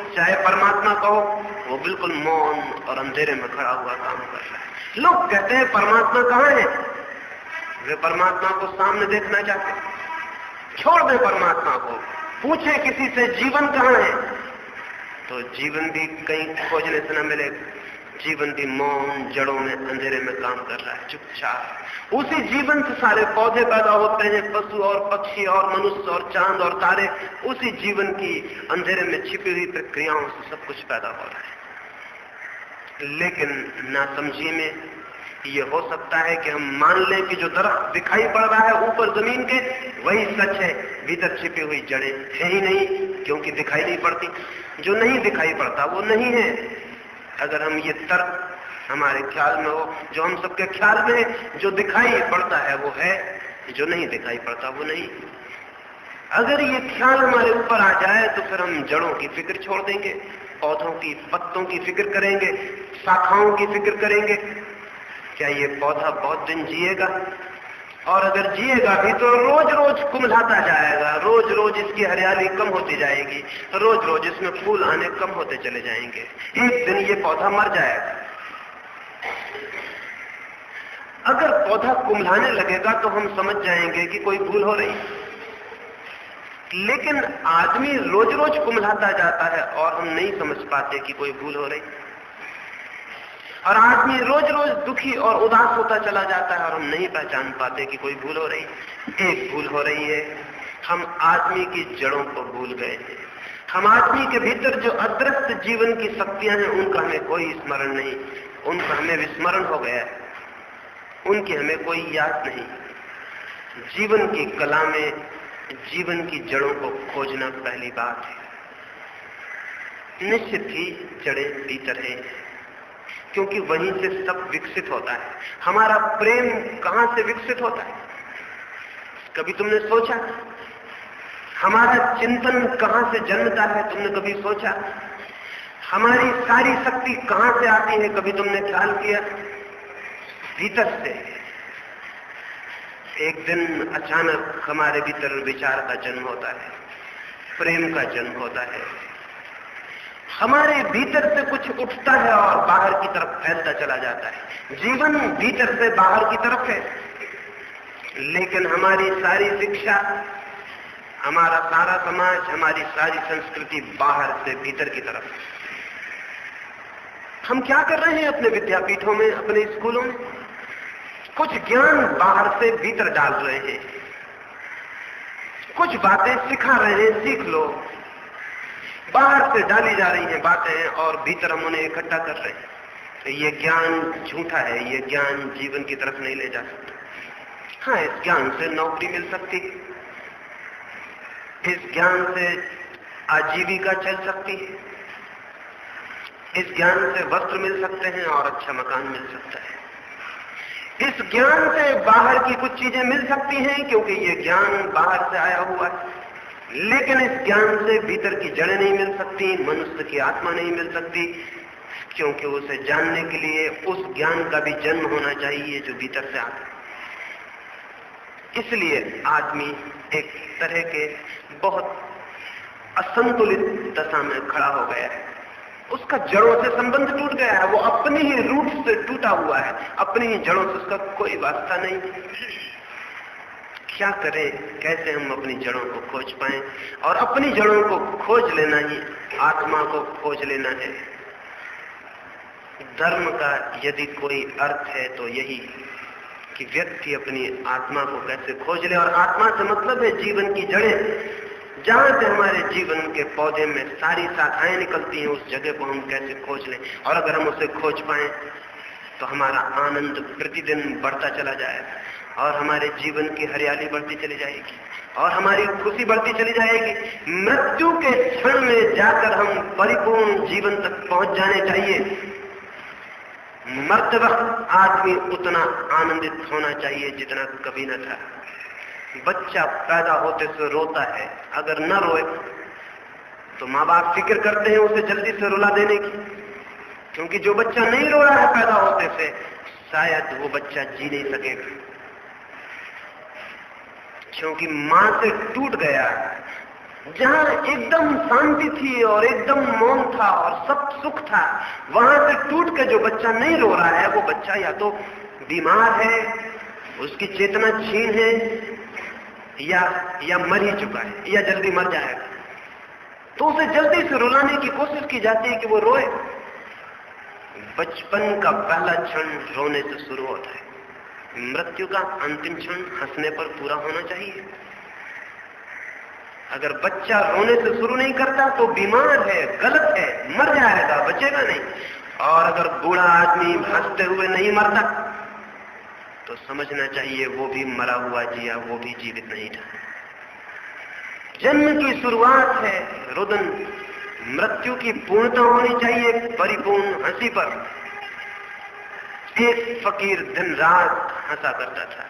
चाहे परमात्मा कहो, वो बिल्कुल मौन और अंधेरे में खड़ा हुआ काम कर रहा है। लोग कहते हैं परमात्मा कहाँ है? वे परमात्मा को सामने देखना चाहते हैं। छोड़ दे परमात्मा को, पूछे किसी से जीवन कहाँ है, तो जीवन भी कहीं खोजने से न मिलेगा। जीवन भी मौन, जड़ों में, अंधेरे में काम कर रहा है, चुपचाप। उसी जीवन से सारे पौधे पैदा होते हैं, पशु और पक्षी और मनुष्य और चांद और तारे। उसी जीवन की अंधेरे में छिपी हुई प्रक्रियाओं से सब कुछ पैदा हो रहा है। लेकिन नासमझी में ये हो सकता है कि हम मान लें कि जो दरख्त दिखाई पड़ रहा है ऊपर जमीन के, वही सच है। भीतर छिपी हुई जड़ें है ही नहीं, क्योंकि दिखाई नहीं पड़ती। जो नहीं दिखाई पड़ता वो नहीं है। अगर हम ये तर्क हमारे ख्याल में हो, जो हम सबके ख्याल में है, जो दिखाई पड़ता है वो है, जो नहीं दिखाई पड़ता वो नहीं। अगर ये ख्याल हमारे ऊपर आ जाए तो फिर हम जड़ों की फिक्र छोड़ देंगे, पौधों की, पत्तों की फिक्र करेंगे, शाखाओं की फिक्र करेंगे। क्या ये पौधा बहुत दिन जिएगा? और अगर जिएगा भी तो रोज रोज कुम्हलाता जाएगा, रोज रोज इसकी हरियाली कम होती जाएगी, रोज रोज इसमें फूल आने कम होते चले जाएंगे। एक दिन ये पौधा मर जाएगा। अगर पौधा कुम्हलाने लगेगा तो हम समझ जाएंगे कि कोई भूल हो रही। लेकिन आदमी रोज रोज कुम्हलाता जाता है और हम नहीं समझ पाते कि कोई भूल हो रही। और आदमी रोज रोज दुखी और उदास होता चला जाता है और हम नहीं पहचान पाते कि कोई भूल हो रही। एक भूल हो रही है, हम आदमी की जड़ों को भूल गए हैं। हम आदमी के भीतर जो अदृश्य जीवन की शक्तियां हैं उनका हमें कोई स्मरण नहीं, उनका हमें विस्मरण हो गया है, उनकी हमें कोई याद नहीं। जीवन की कला में जीवन की जड़ों को खोजना पहली बात है। निश्चित ही जड़ें भीतर हैं, क्योंकि वहीं से सब विकसित होता है। हमारा प्रेम कहां से विकसित होता है? कभी तुमने सोचा? हमारा चिंतन कहां से जन्मता है? तुमने कभी सोचा? हमारी सारी शक्ति कहां से आती है? कभी तुमने ख्याल किया? भीतर से। एक दिन अचानक हमारे भीतर विचार का जन्म होता है, प्रेम का जन्म होता है। हमारे भीतर से कुछ उठता है और बाहर की तरफ फैलता चला जाता है। जीवन भीतर से बाहर की तरफ है, लेकिन हमारी सारी शिक्षा, हमारा सारा समाज, हमारी सारी संस्कृति बाहर से भीतर की तरफ है। हम क्या कर रहे हैं अपने विद्यापीठों में, अपने स्कूलों में? कुछ ज्ञान बाहर से भीतर डाल रहे हैं, कुछ बातें सिखा रहे हैं, सीख लो। बाहर से डाली जा रही हैं बातें और भीतर हम उन्हें इकट्ठा कर रहे हैं। तो ये ज्ञान झूठा है, ये ज्ञान जीवन की तरफ नहीं ले जा सकता। हाँ, इस ज्ञान से नौकरी मिल सकती है, इस ज्ञान से आजीविका चल सकती है, इस ज्ञान से वस्त्र मिल सकते हैं और अच्छा मकान मिल सकता है। इस ज्ञान से बाहर की कुछ चीजें मिल सकती हैं, क्योंकि ये ज्ञान बाहर से आया हुआ है। लेकिन इस ज्ञान से भीतर की जड़ें नहीं मिल सकती, मनुष्य की आत्मा नहीं मिल सकती, क्योंकि उसे जानने के लिए उस ज्ञान का भी जन्म होना चाहिए जो भीतर से आता है। इसलिए आदमी एक तरह के बहुत असंतुलित दशा में खड़ा हो गया है। उसका जड़ों से संबंध टूट गया है, वो अपनी ही रूट से टूटा हुआ है, अपनी ही जड़ों से उसका कोई वास्ता नहीं। क्या करें, कैसे हम अपनी जड़ों को खोज पाएं? और अपनी जड़ों को खोज लेना ही आत्मा को खोज लेना है। धर्म का यदि कोई अर्थ है तो यही कि व्यक्ति अपनी आत्मा को कैसे खोज ले। और आत्मा से मतलब है जीवन की जड़ें, जहां से हमारे जीवन के पौधे में सारी शाखाएं निकलती हैं, उस जगह को हम कैसे खोज लें। और अगर हम उसे खोज पाएं तो हमारा आनंद प्रतिदिन बढ़ता चला जाएगा और हमारे जीवन की हरियाली बढ़ती चली जाएगी और हमारी खुशी बढ़ती चली जाएगी। मृत्यु के क्षण में जाकर हम परिपूर्ण जीवन तक पहुंच जाने चाहिए। मरते वक्त आदमी उतना आनंदित होना चाहिए जितना कभी न था। बच्चा पैदा होते से रोता है, अगर न रोए तो माँ बाप फिक्र करते हैं उसे जल्दी से रुला देने की, क्योंकि जो बच्चा नहीं रो रहा है पैदा होते से, शायद वो बच्चा जी नहीं सकेगा, क्योंकि मां से टूट गया। जहां एकदम शांति थी और एकदम मौन था और सब सुख था, वहां से टूट के जो बच्चा नहीं रो रहा है, वो बच्चा या तो बीमार है, उसकी चेतना छीन है, या मर ही चुका है, या जल्दी मर जाएगा। तो उसे जल्दी से रुलाने की कोशिश की जाती है कि वो रोए। बचपन का पहला क्षण रोने से शुरू होता है। मृत्यु का अंतिम क्षण हंसने पर पूरा होना चाहिए। अगर बच्चा रोने से शुरू नहीं करता तो बीमार है, गलत है, मर जाएगा, बचेगा नहीं। और अगर बूढ़ा आदमी हंसते हुए नहीं मरता तो समझना चाहिए वो भी मरा हुआ जिया, वो भी जीवित नहीं था। जन्म की शुरुआत है रुदन, मृत्यु की पूर्णता होनी चाहिए परिपूर्ण हंसी पर। एक फकीर दिन रात हंसा करता था।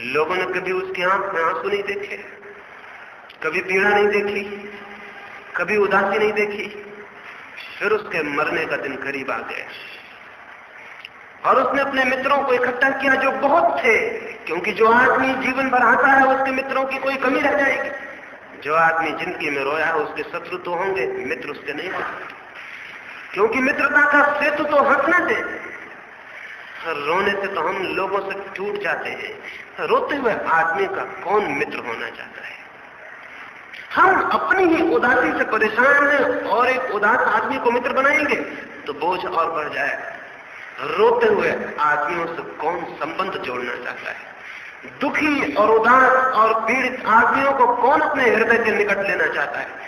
लोगों ने कभी उसकी आंख में आंसू नहीं देखे, कभी पीड़ा नहीं देखी, कभी उदासी नहीं देखी। फिर उसके मरने का दिन करीब आ गया और उसने अपने मित्रों को इकट्ठा किया, जो बहुत थे, क्योंकि जो आदमी जीवन भर हंसा है उसके मित्रों की कोई कमी रह जाएगी। जो आदमी जिंदगी में रोया है उसके शत्रु तो होंगे, मित्र उसके नहीं होंगे, क्योंकि मित्रता का सेतु तो हंसने से। रोने से तो हम लोगों से टूट जाते हैं। रोते हुए आदमी का कौन मित्र होना चाहता है? हम अपनी ही उदासी से परेशान हैं और एक उदास आदमी को मित्र बनाएंगे तो बोझ और बढ़ जाएगा। रोते हुए आदमियों से कौन संबंध जोड़ना चाहता है? दुखी और उदास और पीड़ित आदमियों को कौन अपने हृदय के निकट लेना चाहता है?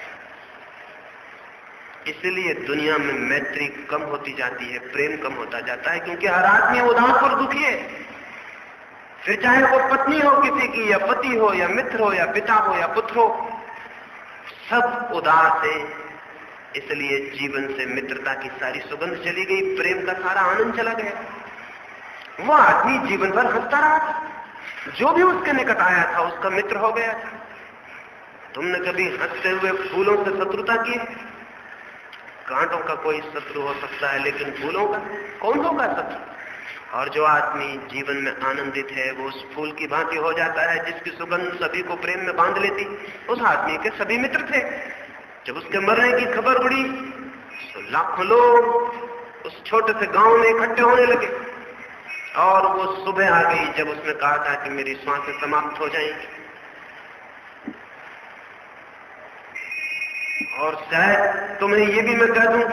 इसलिए दुनिया में मैत्री कम होती जाती है, प्रेम कम होता जाता है, क्योंकि हर आदमी उदास और दुखी है। फिर चाहे वो पत्नी हो किसी की, या पति हो, या मित्र हो, या पिता हो, या पुत्र हो, सब उदास है। इसलिए जीवन से मित्रता की सारी सुगंध चली गई, प्रेम का सारा आनंद चला गया। वो आदमी जीवन भर हंसता रहा था, जो भी उसके निकट आया था उसका मित्र हो गया था। तुमने कभी हंसते हुए फूलों से शत्रुता की? कांटों का कोई शत्रु हो सकता है, लेकिन फूलों का कौन होगा शत्रु? और जो आदमी जीवन में आनंदित है वो उस फूल की भांति हो जाता है जिसकी सुगंध सभी को प्रेम में बांध लेती। उस आदमी के सभी मित्र थे। जब उसके मरने की खबर उड़ी तो लाखों लोग उस छोटे से गांव में इकट्ठे होने लगे। और वो सुबह आ गई जब उसने कहा था कि मेरी सांसें समाप्त हो जाएंगी। और शायद तुम्हें ये भी मैं कह दूं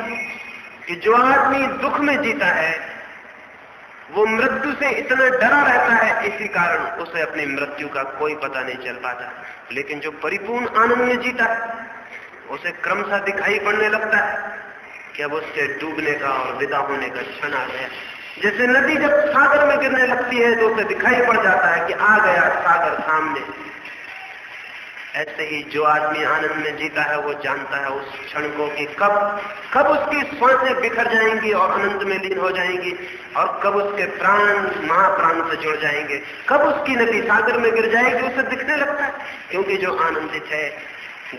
कि जो आदमी दुख में जीता है वो मृत्यु से इतना डरा रहता है, इसी कारण उसे अपनी मृत्यु का कोई पता नहीं चल पाता। लेकिन जो परिपूर्ण आनंद में जीता है उसे क्रमशः दिखाई पड़ने लगता है कि अब उसके डूबने का और विदा होने का क्षण आ गया। जैसे नदी जब सागर में गिरने लगती है तो उसे दिखाई पड़ जाता है कि आ गया सागर सामने। ऐसे ही जो आदमी आनंद में जीता है वो जानता है उस क्षण को कि कब उसकी श्वासें बिखर जाएंगी और अनंत में लीन हो जाएंगी, और कब उसके प्राण महाप्राण से जुड़ जाएंगे, कब उसकी नदी सागर में गिर जाएगी। उसे दिखने लगता है, क्योंकि जो आनंदित है,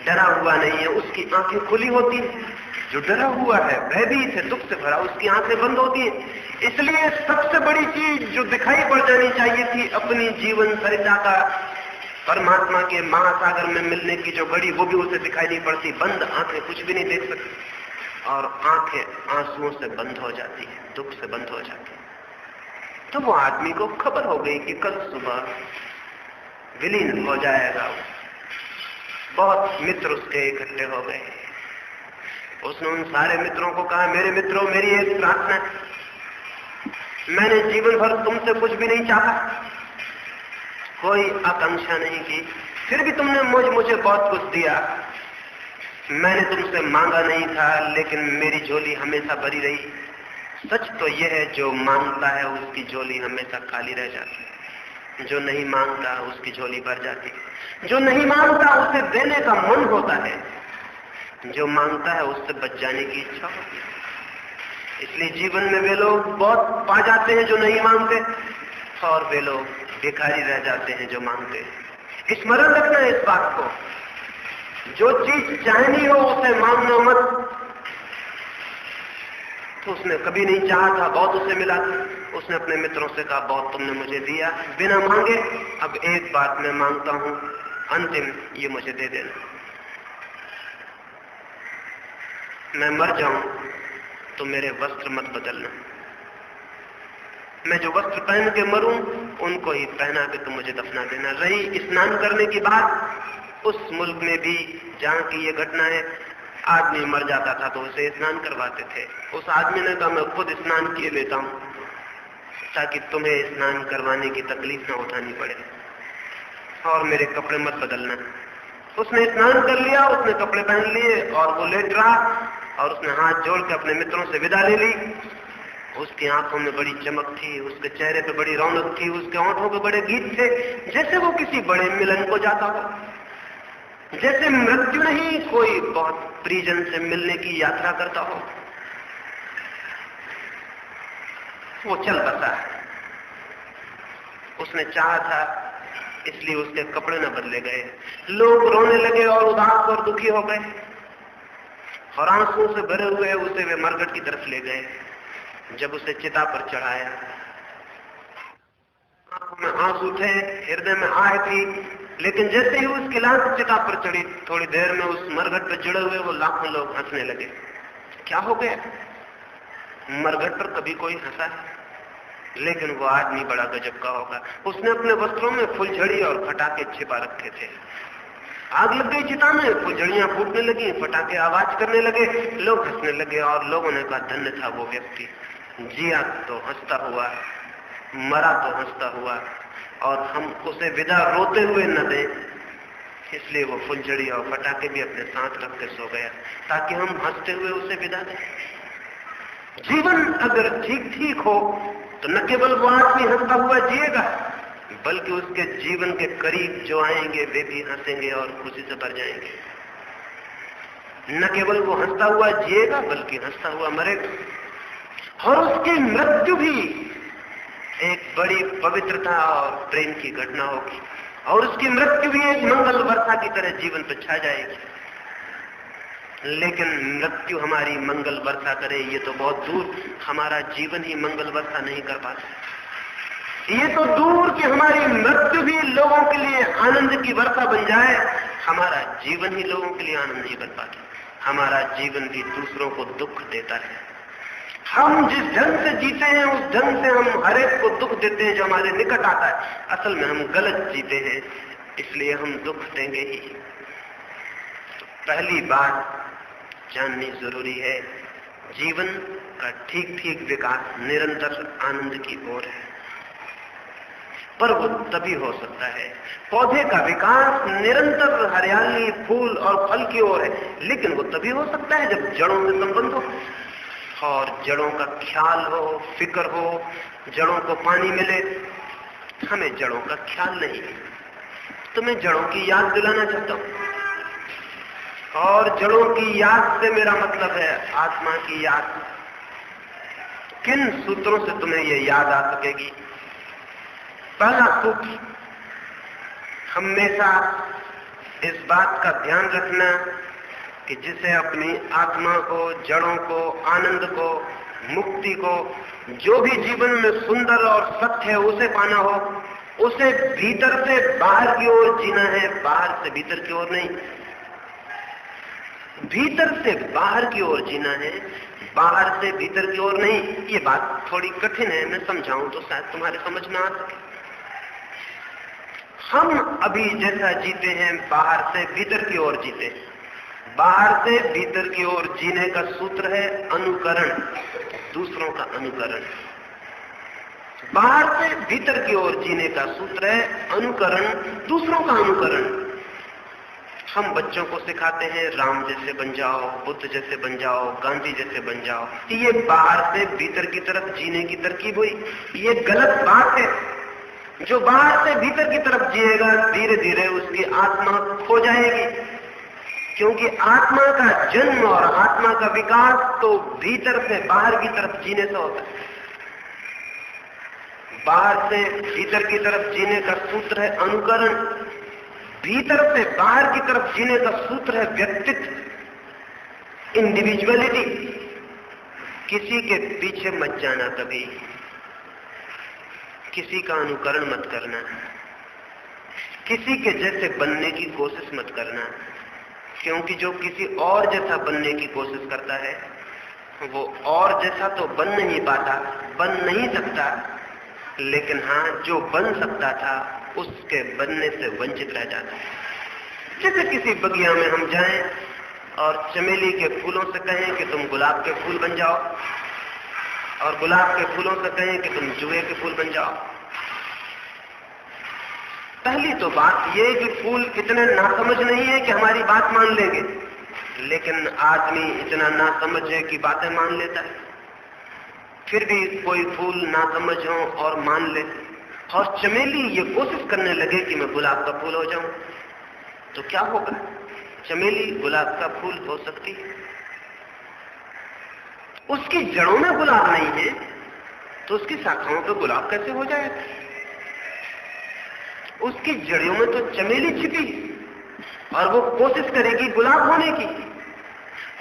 डरा हुआ नहीं है, उसकी आंखें खुली होती हैं। जो डरा हुआ है, भयभीत है, दुख से भरा, उसकी आंखें बंद होती हैं। इसलिए सबसे बड़ी चीज जो दिखाई पड़ जानी चाहिए थी अपनी जीवन सरिता का, परमात्मा के महासागर में मिलने की जो घड़ी, वो भी उसे दिखाई नहीं पड़ती। बंद आंखें कुछ भी नहीं देख सकती, और आंखें आंसुओं से बंद हो जाती है, दुख से बंद हो जाती है। तो वो आदमी को खबर हो गई कि कल सुबह विलीन हो जाएगा। बहुत मित्र उसके इकट्ठे हो गए। उसने उन सारे मित्रों को कहा, मेरे मित्रों, मेरी एक प्रार्थना है। मैंने जीवन भर तुमसे कुछ भी नहीं चाहा, कोई आकांक्षा नहीं की, फिर भी तुमने मुझे बहुत कुछ दिया। मैंने तुमसे मांगा नहीं था, लेकिन मेरी झोली हमेशा भरी रही। सच तो यह है, जो मांगता है उसकी झोली हमेशा खाली रह जाती है, जो नहीं मांगता उसकी झोली भर जाती है। जो नहीं मांगता उसे देने का मन होता है, जो मांगता है उससे बच जाने की इच्छा होती है। इसलिए जीवन में वे लोग बहुत पा जाते हैं जो नहीं मांगते, और वे लोग भिखारी रह जाते हैं जो मांगते हैं। स्मरण रखना इस बात को, जो चीज चाहनी हो उसे मांगना मत। तो उसने कभी नहीं चाहा था, बहुत उसे मिला था। उसने अपने मित्रों से कहा, बहुत तुमने मुझे दिया बिना मांगे, अब एक बात मैं मांगता हूं अंतिम ये मुझे दे देना। मैं मर जाऊं तो मेरे वस्त्र मत बदलना। मैं जो वस्त्र पहन के मरूं उनको ही पहना के तुम मुझे दफना देना। रही स्नान करने की बात, उस मुल्क में भी जहां की ये घटना है, आदमी मर जाता था तो उसे स्नान करवाते थे। उस आदमी ने कहा मैं खुद स्नान किए लेता हूं ताकि तुम्हें स्नान करवाने की तकलीफ न उठानी पड़े, और मेरे कपड़े मत बदलना। उसने स्नान कर लिया, उसने कपड़े पहन लिए और वो लेट रहा, और उसने हाथ जोड़ के अपने मित्रों से विदा ले ली। उसकी आंखों में बड़ी चमक थी, उसके चेहरे पे बड़ी रौनक थी, उसके होठों पे बड़े गीत थे, जैसे वो किसी बड़े मिलन को जाता हो, जैसे मृत्यु नहीं कोई बहुत परिजन से मिलने की यात्रा करता हो। वो चल बसा। उसने चाहा था इसलिए उसके कपड़े न बदले गए। लोग रोने लगे और उदास और दुखी हो गए, और आंसुओं से भरे हुए उसे वे मरघट की तरफ ले गए। जब उसे चिता पर चढ़ाया, आंखों में आंसू थे, हृदय में आह थी, लेकिन जैसे ही उसकी लाश चिता पर चढ़ी, थोड़ी देर में उस मरघट पर जुड़े हुए वो लाखों लोग हंसने लगे। क्या हो गया? मरघट पर कभी कोई हंसा है? लेकिन वो आदमी बड़ा गजब का होगा। उसने अपने वस्त्रों में फुलझड़ी और फटाके छिपा रखे थे। आग लग गई चिता में, फुलझड़ियां फूटने लगी, फटाके आवाज करने लगे, लोग हंसने लगे, और लोगों ने कहा धन्य था वो व्यक्ति, जिया तो हंसता हुआ, मरा तो हंसता हुआ, और हम उसे विदा रोते हुए न दें, इसलिए वो फुलझड़ी और फटाके भी अपने साथ रख के सो गया ताकि हम हंसते हुए उसे विदा दें। जीवन अगर ठीक ठीक हो तो न केवल वो आदमी हंसता हुआ जिएगा, बल्कि उसके जीवन के करीब जो आएंगे वे भी हंसेंगे और खुशी से भर जाएंगे। न केवल वो हंसता हुआ जिएगा बल्कि हंसता हुआ मरेगा, और उसकी मृत्यु भी एक बड़ी पवित्रता और प्रेम की घटना होगी, और उसकी मृत्यु भी एक मंगल वर्षा की तरह जीवन पर छा जाएगी। लेकिन मृत्यु हमारी मंगल वर्षा करे ये तो बहुत दूर, हमारा जीवन ही मंगल वर्षा नहीं कर पाता। ये तो दूर कि हमारी मृत्यु भी लोगों के लिए आनंद की वर्षा बन जाए, हमारा जीवन ही लोगों के लिए आनंद नहीं बन पाता। हमारा जीवन भी दूसरों को दुख देता है। हम जिस ढंग से जीते हैं उस ढंग से हम हर एक को दुख देते हैं जो हमारे निकट आता है। असल में हम गलत जीते हैं, इसलिए हम दुख देंगे ही। तो पहली बात जाननी जरूरी है, जीवन का ठीक ठीक विकास निरंतर आनंद की ओर है, पर वो तभी हो सकता है। पौधे का विकास निरंतर हरियाली, फूल और फल की ओर है, लेकिन वो तभी हो सकता है जब जड़ों से संबंध हो, और जड़ों का ख्याल हो, फिक्र हो, जड़ों को पानी मिले। हमें जड़ों का ख्याल नहीं है। तो मैं जड़ों की याद दिलाना चाहता हूं, और जड़ों की याद से मेरा मतलब है आत्मा की याद। किन सूत्रों से तुम्हें यह याद आ सकेगी? पहला सूत्र, हमेशा इस बात का ध्यान रखना कि जिसे अपनी आत्मा को, जड़ों को, आनंद को, मुक्ति को, जो भी जीवन में सुंदर और सत्य है उसे पाना हो, उसे भीतर से बाहर की ओर जीना है, बाहर से भीतर की ओर नहीं। भीतर से बाहर की ओर जीना है, बाहर से भीतर की ओर नहीं। ये बात थोड़ी कठिन है, मैं समझाऊं तो शायद तुम्हारे समझ में आ सके। हम अभी जैसा जीते हैं बाहर से भीतर की ओर जीते हैं। बाहर से भीतर की ओर जीने का सूत्र है अनुकरण, दूसरों का अनुकरण। बाहर से भीतर की ओर जीने का सूत्र है अनुकरण, दूसरों का अनुकरण। हम बच्चों को सिखाते हैं राम जैसे बन जाओ, बुद्ध जैसे बन जाओ, गांधी जैसे बन जाओ। ये बाहर से भीतर की तरफ जीने की तरकीब हुई। ये गलत बात है। जो बाहर से भीतर की तरफ जिएगा धीरे धीरे उसकी आत्मा खो जाएगी, क्योंकि आत्मा का जन्म और आत्मा का विकास तो भीतर से बाहर की तरफ जीने से होता है। बाहर से भीतर की तरफ जीने का सूत्र है अनुकरण, भीतर से बाहर की तरफ जीने का सूत्र है व्यक्तित्व, इंडिविजुअलिटी। किसी के पीछे मत जाना, कभी किसी का अनुकरण मत करना। किसी के जैसे बनने की कोशिश मत करना, क्योंकि जो किसी और जैसा बनने की कोशिश करता है वो और जैसा तो बन नहीं पाता, बन नहीं सकता, लेकिन हाँ जो बन सकता था उसके बनने से वंचित रह जाता है। जैसे किसी बगिया में हम जाएं और चमेली के फूलों से कहें कि तुम गुलाब के फूल बन जाओ, और गुलाब के फूलों से कहें कि तुम जुए के फूल बन जाओ। पहली तो बात यह कि फूल इतने नासमझ नहीं है कि हमारी बात मान लेंगे, लेकिन आदमी इतना नासमझ है कि बातें मान लेता है। फिर भी कोई फूल नासमझ हो और मान ले, और चमेली ये कोशिश करने लगे कि मैं गुलाब का फूल हो जाऊं, तो क्या होगा? चमेली गुलाब का फूल हो सकती है? उसकी जड़ों में गुलाब नहीं है तो उसकी शाखाओं पे गुलाब कैसे हो जाएगा? उसकी जड़ों में तो चमेली छिपी और वो कोशिश करेगी गुलाब होने की,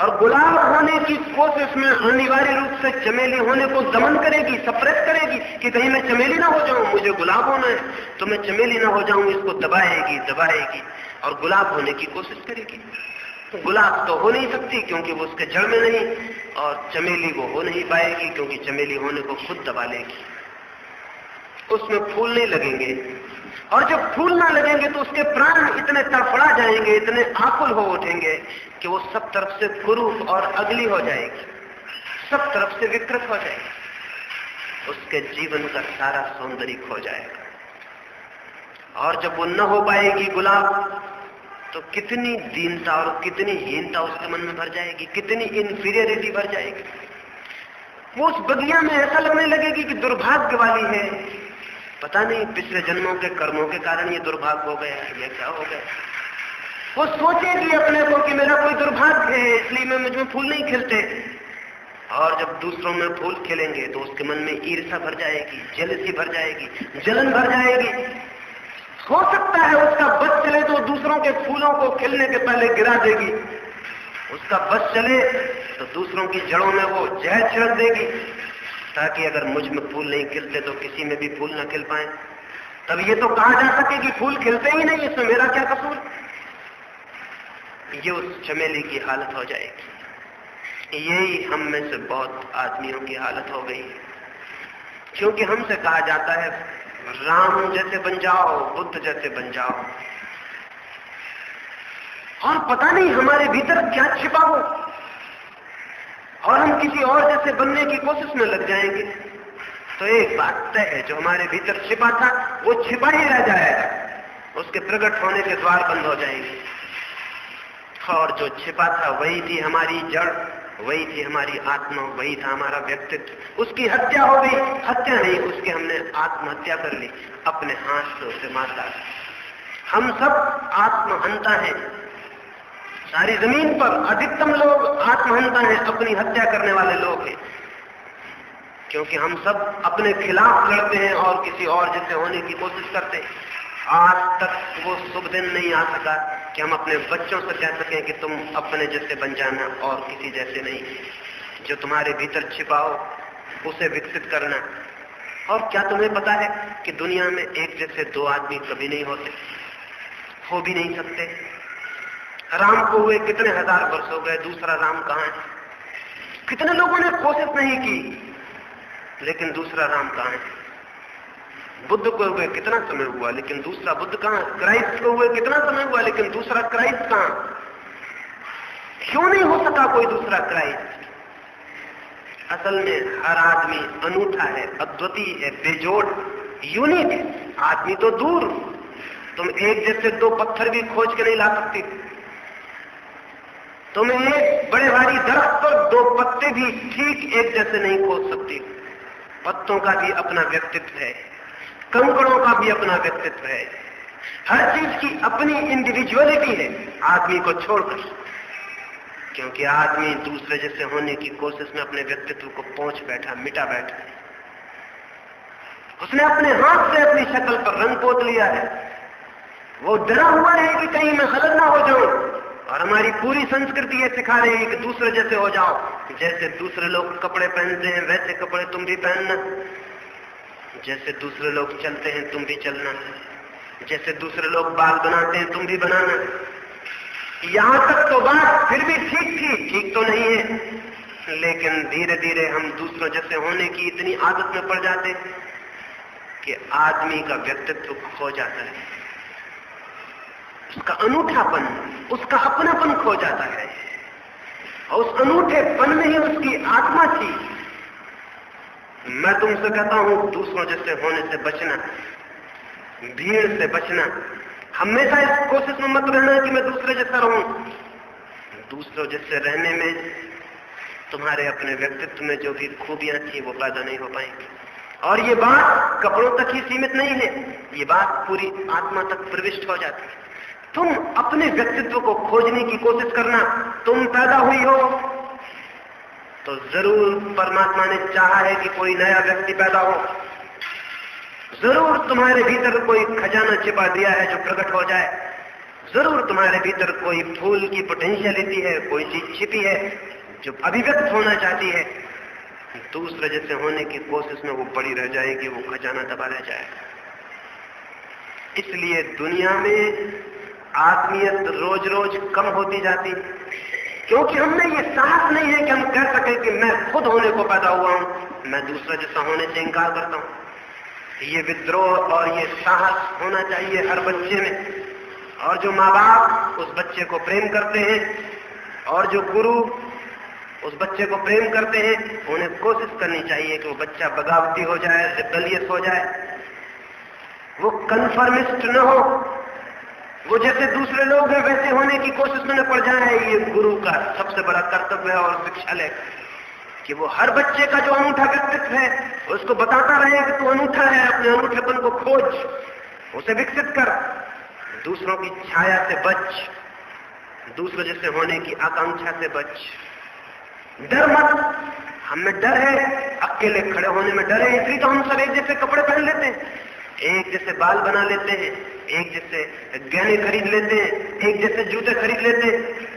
और गुलाब होने की कोशिश में अनिवार्य रूप से चमेली होने को दमन करेगी, सप्रेस करेगी कि कहीं मैं चमेली ना हो जाऊं, मुझे गुलाब होना है तो मैं चमेली ना हो जाऊं। इसको दबाएगी दबाएगी और गुलाब होने की कोशिश करेगी। तो गुलाब तो हो नहीं सकती क्योंकि वो उसके जड़ में नहीं, और चमेली वो हो नहीं पाएगी क्योंकि चमेली होने को खुद दबा लेगी। उसमें फूल नहीं लगेंगे, और जब फूल ना लगेंगे तो उसके प्राण इतने तड़फड़ा जाएंगे, इतने आकुल हो उठेंगे कि वो सब तरफ से कुरूप और अगली हो जाएगी, सब तरफ से विकृत हो जाएगी, उसके जीवन का सारा सौंदर्य खो जाएगा। और जब वो न हो पाएगी गुलाब, तो कितनी दीनता और कितनी हीनता उसके मन में भर जाएगी, कितनी इंफीरियरिटी भर जाएगी। वो उस बगिया में ऐसा लगने लगेगी कि दुर्भाग्य वाली है, पता नहीं पिछले जन्मों के कर्मों के कारण ये दुर्भाग्य हो गया, ये क्या हो गया। वो सोचेगी अपने को कि मेरा कोई दुर्भाग्य है इसलिए मैं मुझ में फूल नहीं खिलते। और जब दूसरों में फूल खिलेंगे तो उसके मन में ईर्ष्या भर जाएगी, जेलसी भर जाएगी, जलन भर जाएगी। हो सकता है उसका बस चले तो दूसरों के फूलों को खिलने के पहले गिरा देगी, उसका बस चले तो दूसरों की जड़ों में वो जहर छिड़क देगी, ताकि अगर मुझ में फूल नहीं खिलते तो किसी में भी फूल न खिल पाए। तब ये तो कहा जा सके कि फूल खिलते ही नहीं, इसमें मेरा क्या कसूर। ये उस चमेली की हालत हो जाएगी। यही हम में से बहुत आदमियों की हालत हो गई, क्योंकि हमसे कहा जाता है राम जैसे बन जाओ, बुद्ध जैसे बन जाओ, और पता नहीं हमारे भीतर क्या छिपा हो, और हम किसी और जैसे बनने की कोशिश में लग जाएंगे तो एक बात तय है, जो हमारे भीतर छिपा था वो छिपा ही रह जाएगा, उसके प्रकट होने के द्वार बंद हो जाएंगे। और जो छिपा था वही थी हमारी जड़, वही थी हमारी आत्मा, वही था हमारा व्यक्तित्व। उसकी हत्या हो गई, हत्या नहीं, उसकी हमने आत्महत्या कर ली, अपने हाथ से उसे मार डाला। हम सब आत्महंता हैं, सारी जमीन पर अधिकतम लोग आत्महंता हैं, अपनी हत्या करने वाले लोग हैं, क्योंकि हम सब अपने खिलाफ लड़ते हैं और किसी और जैसे होने की कोशिश करते हैं। आज तक वो शुभ दिन नहीं आ सका कि हम अपने बच्चों से कह सकें कि तुम अपने जैसे बन जाना और किसी जैसे नहीं। जो तुम्हारे भीतर छिपा हो उसे विकसित करना। और क्या तुम्हें पता है कि दुनिया में एक जैसे दो आदमी कभी नहीं होते, हो भी नहीं सकते। राम को हुए कितने हजार वर्ष हो गए, दूसरा राम कहां है? कितने लोगों ने कोशिश नहीं की, लेकिन दूसरा राम कहां है? बुद्ध को हुए कितना समय हुआ, लेकिन दूसरा बुद्ध कहां? क्राइस्ट को हुए कितना समय हुआ, लेकिन दूसरा क्राइस्ट कहां? क्यों नहीं हो सका कोई दूसरा क्राइस्ट? असल में हर आदमी अनूठा है, अद्वितीय है, बेजोड़, यूनिक है। आदमी तो दूर, तुम एक जैसे दो पत्थर भी खोज के नहीं ला सकती। तुम एक बड़े भारी दरख्त पर दो पत्ते भी ठीक एक जैसे नहीं खोज सकती। पत्तों का भी अपना व्यक्तित्व है, कंकड़ों का भी अपना व्यक्तित्व है, हर चीज की अपनी इंडिविजुअलिटी है आदमी को छोड़कर। क्योंकि आदमी दूसरे जैसे होने की कोशिश में अपने व्यक्तित्व को पोंछ बैठा, मिटा बैठा है। उसने अपने हाथ से अपनी शक्ल पर रंग पोत लिया है। वो डरा हुआ है कि कहीं मैं गलत ना हो जाऊं। और हमारी पूरी संस्कृति ये सिखा रही है कि दूसरे जैसे हो जाओ, जैसे दूसरे लोग कपड़े पहनते हैं वैसे कपड़े तुम भी पहनना, जैसे दूसरे लोग चलते हैं तुम भी चलना, जैसे दूसरे लोग बाल बनाते हैं तुम भी बनाना। यहां तक तो बात फिर भी ठीक थी, ठीक तो नहीं है, लेकिन धीरे धीरे हम दूसरों जैसे होने की इतनी आदत में पड़ जाते कि आदमी का व्यक्तित्व खो जाता है, उसका अनूठापन, उसका अपनापन खो जाता है, और उस अनूठेपन में ही उसकी आत्मा थी। मैं तुमसे कहता हूं, दूसरों जैसे होने से बचना, भीड़ से बचना। हमेशा इस कोशिश में मत रहना कि मैं दूसरे जैसा रहूं। दूसरों जैसे रहने में तुम्हारे अपने व्यक्तित्व में जो भी खूबियां थी वो पैदा नहीं हो पाएंगी। और ये बात कपड़ों तक ही सीमित नहीं है, ये बात पूरी आत्मा तक प्रविष्ट हो जाती है। तुम अपने व्यक्तित्व को खोजने की कोशिश करना। तुम पैदा हुई हो तो जरूर परमात्मा ने चाहा है कि कोई नया व्यक्ति पैदा हो। जरूर तुम्हारे भीतर कोई खजाना छिपा दिया है जो प्रकट हो जाए। जरूर तुम्हारे भीतर कोई फूल की पोटेंशियलिटी है, कोई चीज छिपी है जो अभिव्यक्त होना चाहती है। दूसरे जैसे होने की कोशिश में वो पड़ी रह जाएगी, वो खजाना दबा रह जाएगा। इसलिए दुनिया में आत्मीयत रोज रोज कम होती जाती, क्योंकि हमने ये साहस नहीं है कि हम कह सके कि मैं खुद होने को पैदा हुआ हूं, मैं दूसरा जैसा होने से इंकार करता हूं। ये विद्रोह और ये साहस होना चाहिए हर बच्चे में। और जो माँ बाप उस बच्चे को प्रेम करते हैं और जो गुरु उस बच्चे को प्रेम करते हैं, उन्हें कोशिश करनी चाहिए कि वो बच्चा बगावती हो जाए, रिबेलियस हो जाए, वो कन्फर्मिस्ट न हो, वो जैसे दूसरे लोग हैं वैसे होने की कोशिश में न पड़ जाए। ये गुरु का सबसे बड़ा कर्तव्य है और शिक्षालय कि वो हर बच्चे का जो अनूठा व्यक्तित्व है उसको बताता रहे कि तू अनूठा है, अपने अनूठेपन को खोज, उसे विकसित कर, दूसरों की छाया से बच, दूसरों जैसे होने की आकांक्षा से बच। डर मत, हमें डर है, अकेले खड़े होने में डर है, इसलिए तो हम सब एक जैसे कपड़े पहन लेते हैं, एक जैसे बाल बना लेते हैं, एक जैसे गहने खरीद लेते हैं, एक जैसे जूते खरीद लेते हैं।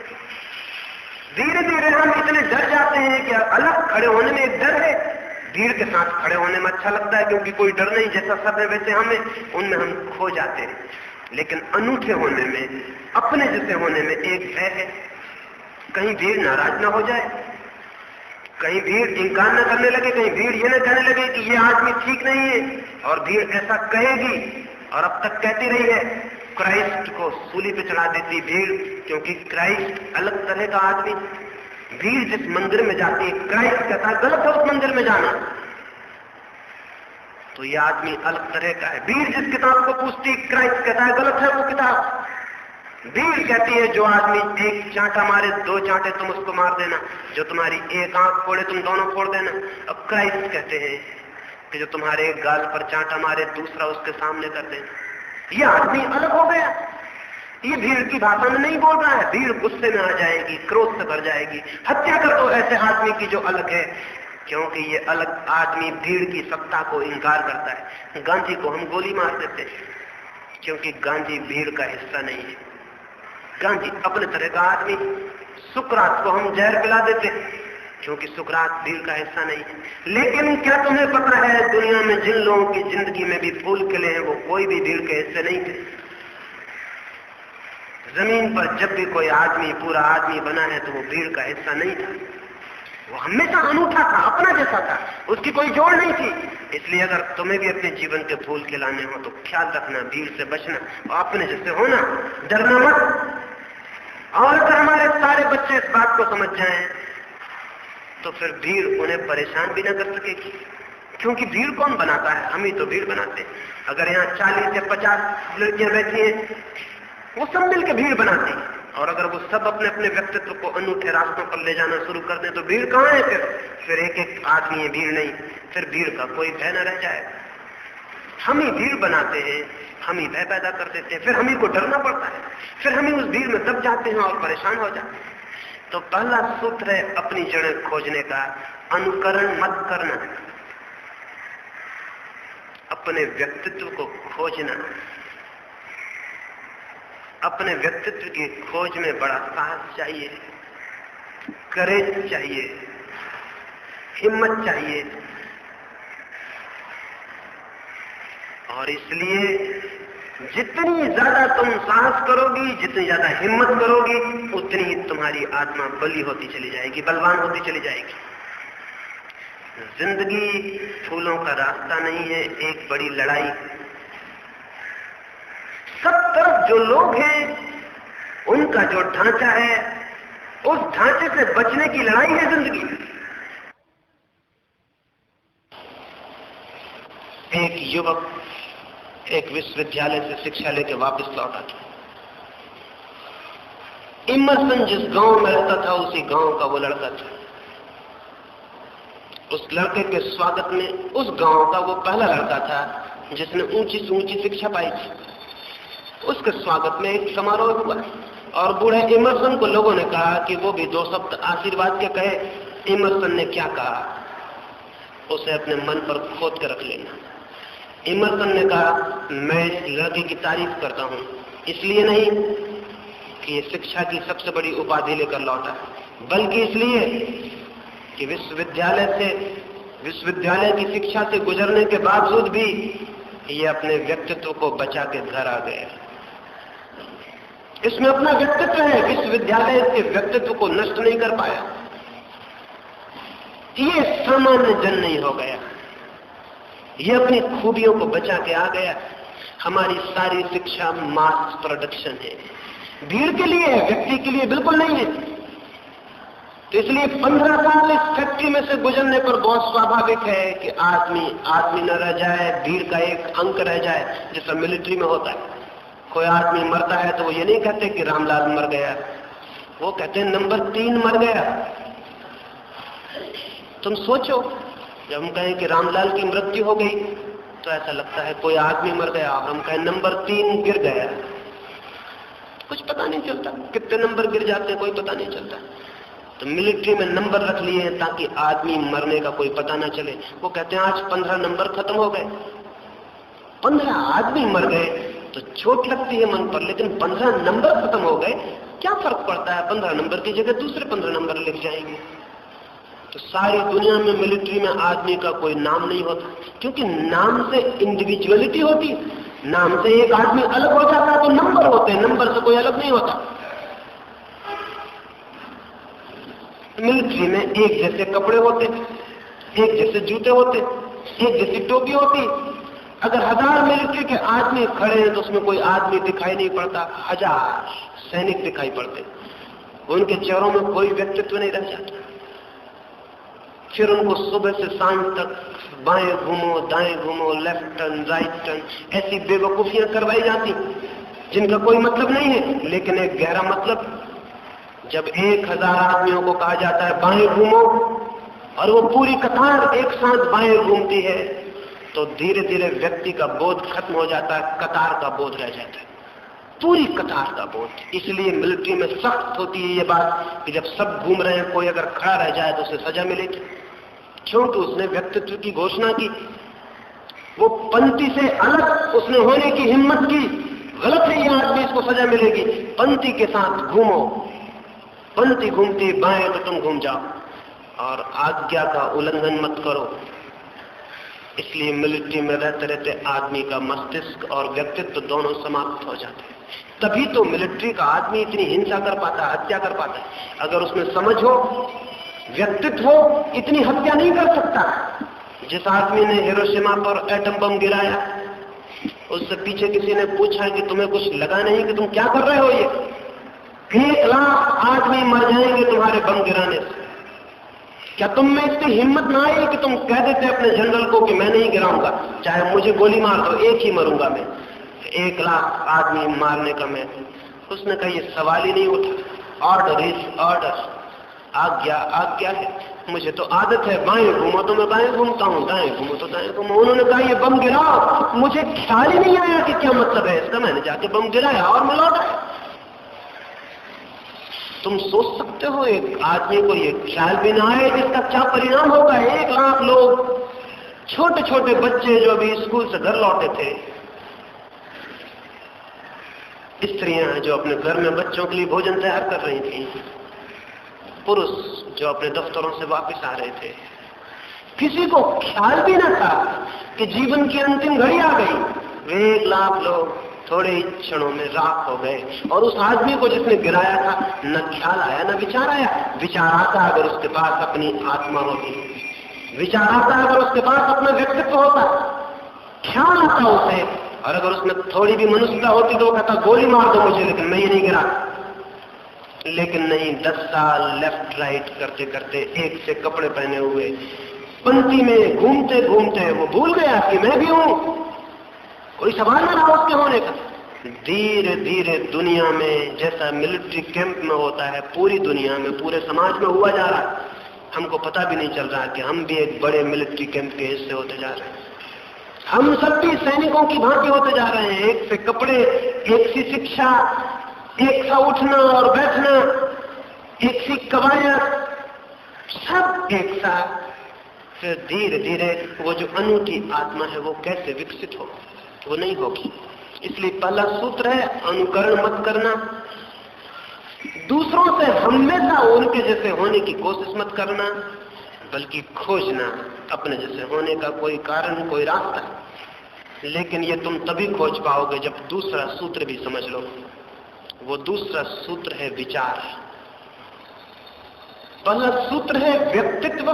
धीरे धीरे हम इतने डर जाते हैं कि अलग खड़े होने में एक डर है, भीड़ के साथ खड़े होने में अच्छा लगता है क्योंकि कोई डर नहीं, जैसा सब है वैसे हमें, उनमें हम खो जाते हैं। लेकिन अनूठे होने में, अपने जैसे होने में एक भय है, कहीं भीड़ नाराज ना हो जाए, कहीं भीड़ इंकार न करने लगे, कहीं भीड़ ये न कहने लगे कि ये आदमी ठीक नहीं है, और भीड़ ऐसा कहेगी और अब तक कहती रही है। क्राइस्ट को सूली पे चढ़ा देती भीड़, क्योंकि क्राइस्ट अलग तरह का आदमी। भीड़ जिस मंदिर में जाती है, क्राइस्ट कहता है गलत है उस मंदिर में जाना, तो ये आदमी अलग तरह का है। भीड़ जिस किताब को पूछती, क्राइस्ट कहता है गलत है वो किताब। भीड़ कहती है जो आदमी एक चांटा मारे, दो चांटे तुम उसको मार देना, जो तुम्हारी एक आंख फोड़े तुम दोनों फोड़ देना। अब क्राइस्ट कहते हैं कि जो तुम्हारे एक गाल पर चांटा मारे, दूसरा उसके सामने कर देना। ये आदमी अलग हो गया, ये भीड़ की भाषा में नहीं बोल रहा है। भीड़ गुस्से में आ जाएगी, क्रोध से भर जाएगी, हत्या कर दो ऐसे आदमी की जो अलग है, क्योंकि ये अलग आदमी भीड़ की सत्ता को इंकार करता है। गांधी को हम गोली मार देते हैं क्योंकि गांधी भीड़ का हिस्सा नहीं है, गांधी अपने तरह का आदमी। सुकरात को हम जहर पिला देते क्योंकि सुकरात भीड़ का हिस्सा नहीं है। लेकिन क्या तुम्हें पता है, दुनिया में जिन लोगों की जिंदगी में भी फूल खिले हैं, वो कोई भी भीड़ के हिस्से नहीं थे। जमीन पर जब भी कोई आदमी पूरा आदमी बना है तो वो भीड़ का हिस्सा नहीं था, वो हमेशा अनूठा था, अपना जैसा था, उसकी कोई जोड़ नहीं थी। इसलिए अगर तुम्हें भी अपने जीवन के फूल खिलाने हो तो ख्याल रखना, भीड़ से बचना और अपने जैसे होना, डरना मत। और अगर हमारे सारे बच्चे इस बात को समझ जाएं तो फिर भीड़ उन्हें परेशान भी ना कर सकेगी, क्योंकि भीड़ कौन बनाता है, हम ही तो भीड़ बनाते हैं। अगर यहाँ 40 या 50 लड़कियां बैठी हैं, वो सब मिलकर भीड़ बनाती हैं, और अगर वो सब अपने अपने व्यक्तित्व को अनूठे रास्तों पर ले जाना शुरू कर दें तो भीड़ कहाँ है फिर एक एक आदमी है, भीड़ नहीं, फिर भीड़ का कोई भय न रह जाएगा। हम ही भीड़ बनाते हैं, हम ही भय पैदा कर देते हैं, फिर हम ही को डरना पड़ता है, फिर हम ही उस भीड़ में दब जाते हैं और परेशान हो जाते हैं। तो पहला सूत्र है अपनी जड़ें खोजने का, अनुकरण मत करना, अपने व्यक्तित्व को खोजना। अपने व्यक्तित्व की खोज में बड़ा साहस चाहिए, करेज चाहिए, हिम्मत चाहिए। और इसलिए जितनी ज्यादा तुम साहस करोगी, जितनी ज्यादा हिम्मत करोगी, उतनी ही तुम्हारी आत्मा बली होती चली जाएगी, बलवान होती चली जाएगी। जिंदगी फूलों का रास्ता नहीं है, एक बड़ी लड़ाई। सब तरफ जो लोग हैं, उनका जो ढांचा है, उस ढांचे से बचने की लड़ाई है जिंदगी। एक युवक एक विश्वविद्यालय से शिक्षा लेकर वापस लौटा था। इमर्सन जिस गांव में रहता था, उसी गांव का वो लड़का था। उस लड़के के स्वागत में उस गांव का वो पहला लड़का था जिसने ऊंची से ऊंची शिक्षा पाई थी। उसके स्वागत में एक समारोह हुआ और बूढ़े इमर्सन को लोगों ने कहा कि वो भी 2 शब्द आशीर्वाद के कहे। इमर्सन ने क्या कहा, उसे अपने मन पर खोद कर रख लेना। इमर्सन ने कहा, मैं इस लड़के की तारीफ करता हूं, इसलिए नहीं कि ये शिक्षा की सबसे बड़ी उपाधि लेकर लौटा, बल्कि इसलिए कि विश्वविद्यालय की शिक्षा से गुजरने के बावजूद भी ये अपने व्यक्तित्व को बचा के घर आ गया। इसमें अपना व्यक्तित्व है, विश्वविद्यालय के व्यक्तित्व को नष्ट नहीं कर पाया। ये सामान्य जन नहीं हो गया, ये अपनी खूबियों को बचा के आ गया। हमारी सारी शिक्षा मास प्रोडक्शन है, भीड़ के लिए है, व्यक्ति के लिए बिल्कुल नहीं है। तो इसलिए 15 साल इस फैक्ट्री में से गुजरने पर बहुत स्वाभाविक है कि आदमी न रह जाए, भीड़ का एक अंक रह जाए, जैसा मिलिट्री में होता है। कोई आदमी मरता है तो वो ये नहीं कहते कि रामलाल मर गया, वो कहते हैं नंबर 3 मर गया। तुम सोचो, जब हम कहें कि रामलाल की मृत्यु हो गई तो ऐसा लगता है कोई आदमी मर गया, और हम कहें नंबर 3 गिर गया, कुछ पता नहीं चलता। कितने नंबर गिर जाते हैं कोई पता नहीं चलता। तो मिलिट्री में नंबर रख लिए हैं ताकि आदमी मरने का कोई पता ना चले। वो कहते हैं आज 15 नंबर खत्म हो गए। 15 आदमी मर गए तो चोट लगती है मन पर, लेकिन 15 नंबर खत्म हो गए, क्या फर्क पड़ता है? 15 नंबर की जगह दूसरे 15 नंबर लिख जाएंगे। तो सारी दुनिया में मिलिट्री में आदमी का कोई नाम नहीं होता, क्योंकि नाम से इंडिविजुअलिटी होती है। नाम से एक आदमी अलग हो जाता है तो नंबर होते हैं, नंबर से कोई अलग नहीं होता। मिलिट्री में एक जैसे कपड़े होते, एक जैसे जूते होते, एक जैसी टोपी होती। अगर 1000 मिलिट्री के आदमी खड़े हैं तो उसमें कोई आदमी दिखाई नहीं पड़ता, 1000 सैनिक दिखाई पड़ते, उनके चेहरों में कोई व्यक्तित्व नहीं रह जाता। फिर उनको सुबह से सांझ तक बाएं घूमो, दाएं घूमो, लेफ्ट टर्न, राइट टर्न, ऐसी बेवकूफियां करवाई जाती जिनका कोई मतलब नहीं है, लेकिन एक गहरा मतलब। जब 1000 आदमियों को कहा जाता है बाएं घूमो और वो पूरी कतार एक साथ बाएं घूमती है, तो धीरे धीरे व्यक्ति का बोध खत्म हो जाता है, कतार का बोध रह जाता है, पूरी कतार का बोध। इसलिए मिलिट्री में सख्त होती है ये बात कि जब सब घूम रहे हैं, कोई अगर खड़ा रह जाए तो उसे सजा मिलेगी, क्योंकि उसने व्यक्तित्व की घोषणा की, वो पंक्ति से अलग उसने होने की हिम्मत की। गलत है ये आदमी, इसको सजा मिलेगी। पंक्ति के साथ घूमो, पंक्ति घूमती बाएं तो तुम घूम जाओ, और आज्ञा का उल्लंघन मत करो। इसलिए मिलिट्री में रहते रहते आदमी का मस्तिष्क और व्यक्तित्व दोनों समाप्त हो जाते हैं। तभी तो मिलिट्री का आदमी इतनी हिंसा कर पाता है, हत्या कर पाता है। अगर उसमें समझ हो, व्यक्तित्व हो, इतनी हत्या नहीं कर सकता। जिस आदमी ने हिरोशिमा पर एटम बम गिराया, उससे पीछे किसी ने पूछा कि तुम्हें कुछ लगा नहीं कि तुम क्या कर रहे हो? ये 1 लाख आदमी मर जाएंगे तुम्हारे बम गिराने से। क्या तुम में इतनी हिम्मत ना आई कि तुम कह देते अपने जनरल को कि मैं नहीं गिराऊंगा, चाहे मुझे गोली मार दो, एक ही मरूंगा मैं, 1 लाख आदमी मारने का मैं? उसने कहा ये सवाल ही नहीं उठा। ऑर्डर इज ऑर्डर, आज्ञा आज्ञा है। मुझे तो आदत है, बाएं घूमो तो मैं बाएं घूमता हूँ, दाएं घूमो तो दाएं घूमो। उन्होंने कहा ये बम गिराओ, मुझे ख्याल ही नहीं आया कि क्या मतलब है इसका। मैंने जाके बम गिराया और मैं लौट आया। तुम सोच सकते हो एक आदमी को ये ख्याल भी ना आए इसका क्या परिणाम होगा? 1 लाख लोग, छोटे छोटे बच्चे जो अभी स्कूल से घर लौटे थे, स्त्रियां जो अपने घर में बच्चों के लिए भोजन तैयार कर रही थी, पुरुष जो अपने दफ्तरों से वापस आ रहे थे, किसी को ख्याल भी ना था कि जीवन की अंतिम घड़ी आ गई। वे 1 लाख लोग थोड़े ही क्षणों में राख हो गए। और उस आदमी को जिसने गिराया था न ख्याल आया न विचार आया। विचार आता अगर उसके पास अपनी आत्मा होती, विचार आता अगर उसके पास अपना व्यक्तित्व होता, ख्याल आता उसे, और अगर उसमें थोड़ी भी मनुष्यता होती तो वो कहता गोली मार दो मुझे, लेकिन मैं ये नहीं गिरा। लेकिन नहीं, 10 साल लेफ्ट राइट करते करते, एक से कपड़े पहने हुए पंक्ति में घूमते घूमते वो भूल गया कि मैं भी हूं, कोई सवाल न रहा उसके होने का। धीरे धीरे दुनिया में जैसा मिलिट्री कैंप में होता है, पूरी दुनिया में, पूरे समाज में हुआ जा रहा है। हमको पता भी नहीं चल रहा कि हम भी एक बड़े मिलिट्री कैंप के हिस्से होते जा रहे हैं। हम सब भी सैनिकों की भांति होते जा रहे हैं। एक से कपड़े, एक सी शिक्षा, एक सा उठना और बैठना, एक सी कवायद, सब एक सा। फिर धीरे धीरे वो जो अनूठी आत्मा है वो कैसे विकसित हो, वो नहीं होगी। इसलिए पहला सूत्र है अनुकरण मत करना। दूसरों से हमेशा उनके जैसे होने की कोशिश मत करना, बल्कि खोजना अपने जैसे होने का कोई कारण, कोई रास्ता। लेकिन ये तुम तभी खोज पाओगे जब दूसरा सूत्र भी समझ लो। वो दूसरा सूत्र है विचार। पहला सूत्र है व्यक्तित्व,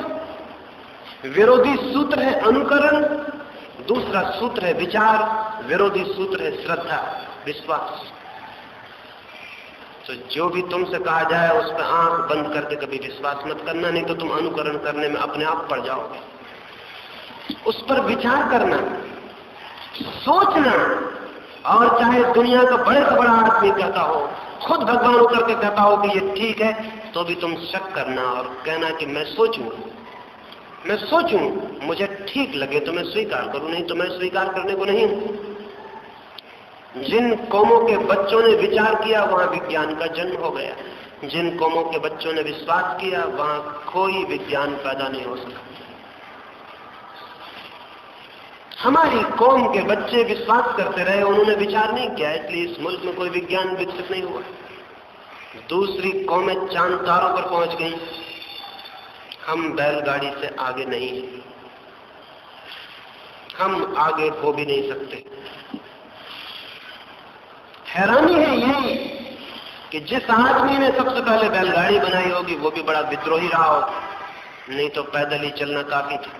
विरोधी सूत्र है अनुकरण, दूसरा सूत्र है विचार, विरोधी सूत्र है श्रद्धा, विश्वास। तो जो भी तुमसे कहा जाए उस पर आंख बंद करके कभी विश्वास मत करना, नहीं तो तुम अनुकरण करने में अपने आप पड़ जाओगे। उस पर विचार करना, सोचना, और चाहे दुनिया का बड़े से बड़ा आदमी कहता हो, खुद भगवान उतर के कहता हो कि ये ठीक है, तो भी तुम शक करना और कहना कि मैं सोचूं, मुझे ठीक लगे तो मैं स्वीकार करूं, नहीं तो मैं स्वीकार करने को नहीं हूं। जिन कौमों के बच्चों ने विचार किया वहां विज्ञान का जन्म हो गया। जिन कौमों के बच्चों ने विश्वास किया वहां कोई विज्ञान पैदा नहीं हो सका। हमारी कौम के बच्चे विश्वास करते रहे, उन्होंने विचार नहीं किया, इसलिए इस मुल्क में कोई विज्ञान विकसित नहीं हुआ। दूसरी कौमें चांद तारों पर पहुंच गई, हम बैलगाड़ी से आगे नहीं हैं, हम आगे हो भी नहीं सकते। हैरानी है यही कि जिस आदमी ने सबसे पहले बैलगाड़ी बनाई होगी वो भी बड़ा विद्रोही रहा होगा, नहीं तो पैदल ही चलना काफी था।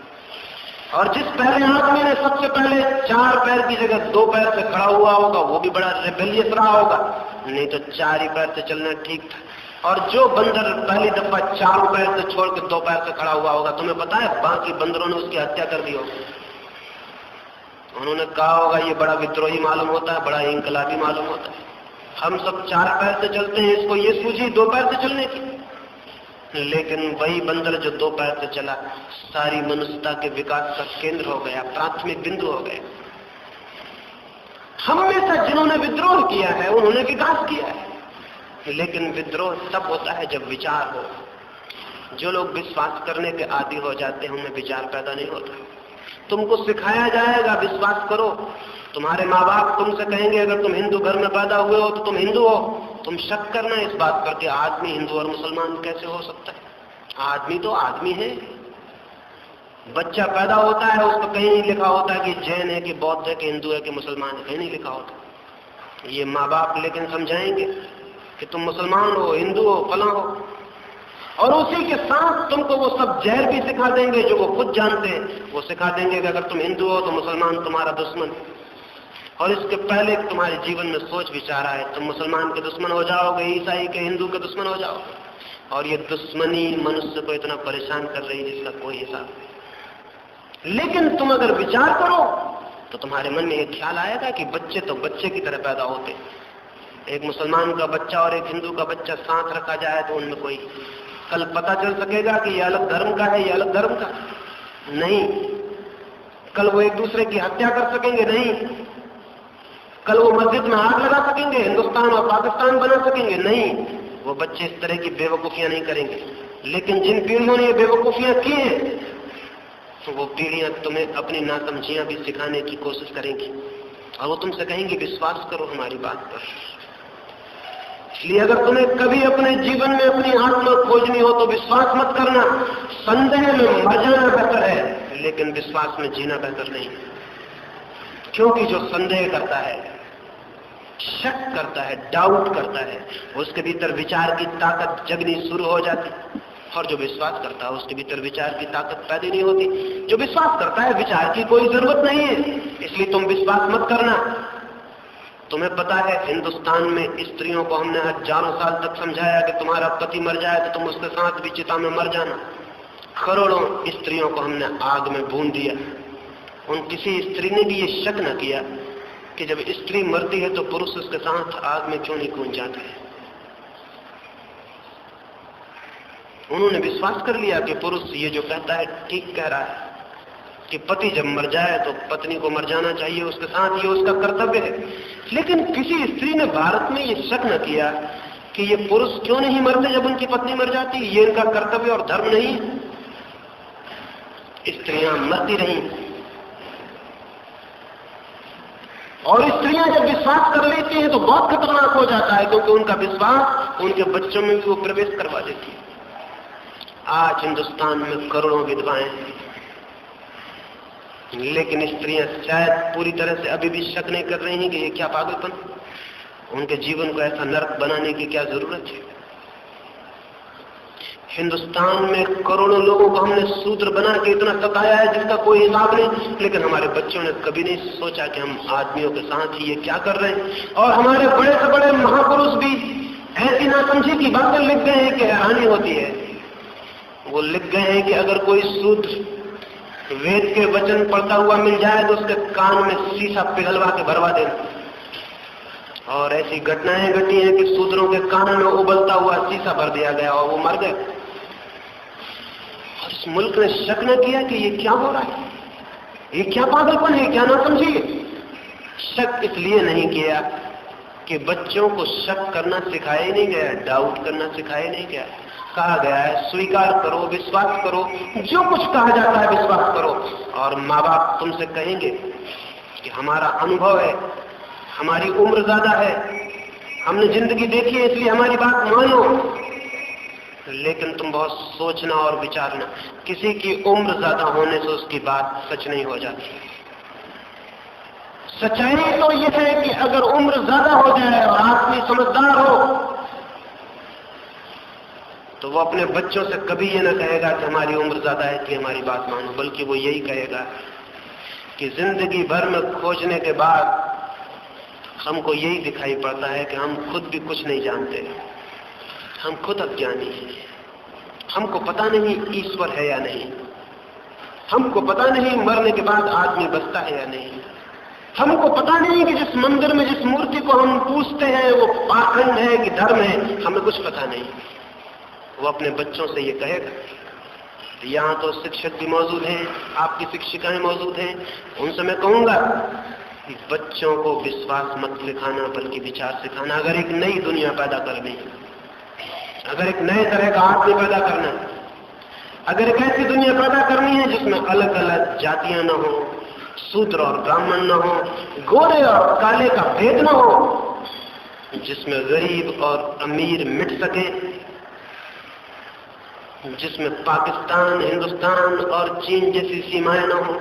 और जिस पहले आदमी ने सबसे पहले 4 पैर की जगह 2 पैर से खड़ा हुआ होगा वो भी बड़ा रेबेलियस रहा होगा, नहीं तो 4 ही पैर से चलना ठीक था। और जो बंदर पहली दफा 4 पैर से छोड़ के 2 पैर से खड़ा हुआ होगा, तुम्हें पता है बाकी बंदरों ने उसकी हत्या कर दी होगी। उन्होंने कहा होगा ये बड़ा विद्रोही मालूम होता है, बड़ा इंकलाबी मालूम होता है। हम सब 4 पैर से चलते हैं, इसको ये सूझी 2 पैर से चलने की। लेकिन वही बंदर जो 2 पैर से चला सारी मनुष्यता के विकास का केंद्र हो गया, प्राथमिक बिंदु हो गया। हमेशा जिन्होंने विद्रोह किया है उन्होंने विकास किया है, लेकिन विद्रोह तब होता है जब विचार हो। जो लोग विश्वास करने के आदी हो जाते हैं उनमें विचार पैदा नहीं होता। तुमको सिखाया जाएगा विश्वास करो, तुम्हारे माँ बाप तुमसे कहेंगे अगर तुम हिंदू घर में पैदा हुए हो तो तुम हिंदू हो। तुम शक करना इस बात पर कि आदमी हिंदू और मुसलमान कैसे हो सकता है। आदमी तो आदमी है। बच्चा पैदा होता है उस पर कहीं नहीं लिखा होता कि जैन है कि बौद्ध है कि हिंदू है कि मुसलमान है, कहीं नहीं लिखा होता। ये माँ बाप लेकिन समझाएंगे कि तुम मुसलमान हो, हिंदू हो, फला हो, और उसी के साथ तुमको वो सब जहर भी सिखा देंगे जो वो खुद जानते हैं। वो सिखा देंगे कि अगर तुम हिंदू हो तो मुसलमान तुम्हारा दुश्मन, और इसके पहले तुम्हारे जीवन में सोच विचार आए तुम मुसलमान के दुश्मन हो जाओगे, ईसाई के, हिंदू के दुश्मन हो जाओगे। और ये दुश्मनी मनुष्य को इतना परेशान कर रही है जिसका कोई हिसाब नहीं। लेकिन तुम अगर विचार करो तो तुम्हारे मन में एक ख्याल आएगा कि बच्चे तो बच्चे की तरह पैदा होते। एक मुसलमान का बच्चा और एक हिंदू का बच्चा साथ रखा जाए तो उनमें कोई कल पता चल सकेगा कि ये अलग धर्म का है, ये अलग धर्म का नहीं। कल वो एक दूसरे की हत्या कर सकेंगे नहीं। कल वो मस्जिद में आग लगा सकेंगे, हिंदुस्तान और पाकिस्तान बना सकेंगे नहीं। वो बच्चे इस तरह की बेवकूफियां नहीं करेंगे। लेकिन जिन पीढ़ियों ने ये बेवकूफियां की हैं तो वो पीढ़ियां तुम्हें अपनी नासमझियां भी सिखाने की कोशिश करेंगी और वो तुमसे कहेंगी विश्वास करो हमारी बात पर। इसलिए अगर तुम्हें कभी अपने जीवन में अपनी आत्मा खोजनी हो तो विश्वास मत करना। संदेह में मर जाना बेहतर है, लेकिन विश्वास में जीना बेहतर नहीं। क्योंकि जो संदेह करता है शक करता है, डाउट करता है, उसके भीतर विचार की ताकत जगनी शुरू हो जाती। और जो विश्वास करता है उसके भीतर विचार की ताकत पैदा नहीं होती। जो विश्वास करता है विचार की कोई जरूरत नहीं है, इसलिए तुम विश्वास मत करना। तुम्हें पता है हिंदुस्तान में स्त्रियों को हमने हजारों साल तक समझाया कि तुम्हारा पति मर जाए तो तुम उसके साथ भी चिता में मर जाना। करोड़ों स्त्रियों को हमने आग में भून दिया। उन किसी स्त्री ने भी ये शक न किया कि जब स्त्री मरती है तो पुरुष उसके साथ आग में क्यों नहीं कूद जाते हैं। उन्होंने विश्वास कर लिया कि पुरुष ये जो कहता है ठीक कह रहा है कि पति जब मर जाए तो पत्नी को मर जाना चाहिए उसके साथ, ये उसका कर्तव्य है। लेकिन किसी स्त्री ने भारत में ये शक न किया कि ये पुरुष क्यों नहीं मरते जब उनकी पत्नी मर जाती, ये इनका कर्तव्य और धर्म नहीं। स्त्रियां मरती रहीं और स्त्रियां जब विश्वास कर लेती हैं तो बहुत खतरनाक हो जाता है, क्योंकि उनका विश्वास उनके बच्चों में भी वो प्रवेश करवा देती है। आज हिंदुस्तान में करोड़ों विधवाएं हैं, लेकिन स्त्रियां शायद पूरी तरह से अभी भी शक नहीं कर रही हैं कि ये क्या पागलपन, उनके जीवन को ऐसा नरक बनाने की क्या जरूरत है। हिंदुस्तान में करोड़ों लोगों को हमने सूत्र बना के इतना सताया है जिसका कोई हिसाब नहीं, लेकिन हमारे बच्चों ने कभी नहीं सोचा कि हम आदमियों के साथ ही ये क्या कर रहे हैं। और हमारे बड़े से बड़े महापुरुष भी ऐसी नासमझी की बातें लिख गए हैं कि हैरानी होती है। वो लिख गए हैं कि अगर कोई सूत्र वेद के वचन पढ़ता हुआ मिल जाए तो उसके कान में शीशा पिघलवा के भरवा देना। और ऐसी घटनाएं घटी हैं कि सूत्रों के कान में उबलता हुआ शीशा भर दिया गया और वो मर गए। और इस मुल्क ने शक न किया कि ये क्या हो रहा है, ये क्या पागलपन है, क्या ना समझिए। शक इसलिए नहीं किया कि बच्चों को शक करना सिखाया ही नहीं गया, डाउट करना सिखाया नहीं गया। कहा गया है स्वीकार करो, विश्वास करो, जो कुछ कहा जाता है विश्वास करो। और माँ बाप तुमसे कहेंगे कि हमारा अनुभव है, हमारी उम्र ज्यादा है, हमने जिंदगी देखी है इसलिए हमारी बात मानो, लेकिन तुम बहुत सोचना और विचारना। किसी की उम्र ज्यादा होने से उसकी बात सच नहीं हो जाती। सच्चाई तो यह है कि अगर उम्र ज्यादा हो जाए और आदमी समझदार हो तो वो अपने बच्चों से कभी ये ना कहेगा कि हमारी उम्र ज्यादा है कि हमारी बात मानो, बल्कि वो यही कहेगा कि जिंदगी भर में खोजने के बाद हमको यही दिखाई पड़ता है कि हम खुद भी कुछ नहीं जानते, हम खुद अज्ञानी हैं, हमको पता नहीं ईश्वर है या नहीं, हमको पता नहीं मरने के बाद आदमी बचता है या नहीं, हमको पता नहीं कि जिस मंदिर में जिस मूर्ति को हम पूजते हैं वो पाखंड है कि धर्म है, हमें कुछ पता नहीं। वो अपने बच्चों से ये कहेगा। यहाँ तो शिक्षक भी मौजूद हैं, आपकी शिक्षिकाएं मौजूद हैं, उनसे मैं कहूंगा कि बच्चों को विश्वास मत सिखाना बल्कि विचार सिखाना। अगर एक नई दुनिया पैदा करनी, अगर एक नए तरह का आदमी पैदा करना, अगर एक ऐसी दुनिया पैदा करनी है जिसमें अलग अलग जातियां न हो, शूद्र और ब्राह्मण न हो, गोरे और काले का भेद न हो, जिसमें गरीब और अमीर मिट सके, जिसमें पाकिस्तान, हिंदुस्तान और चीन जैसी सीमाएं न हो,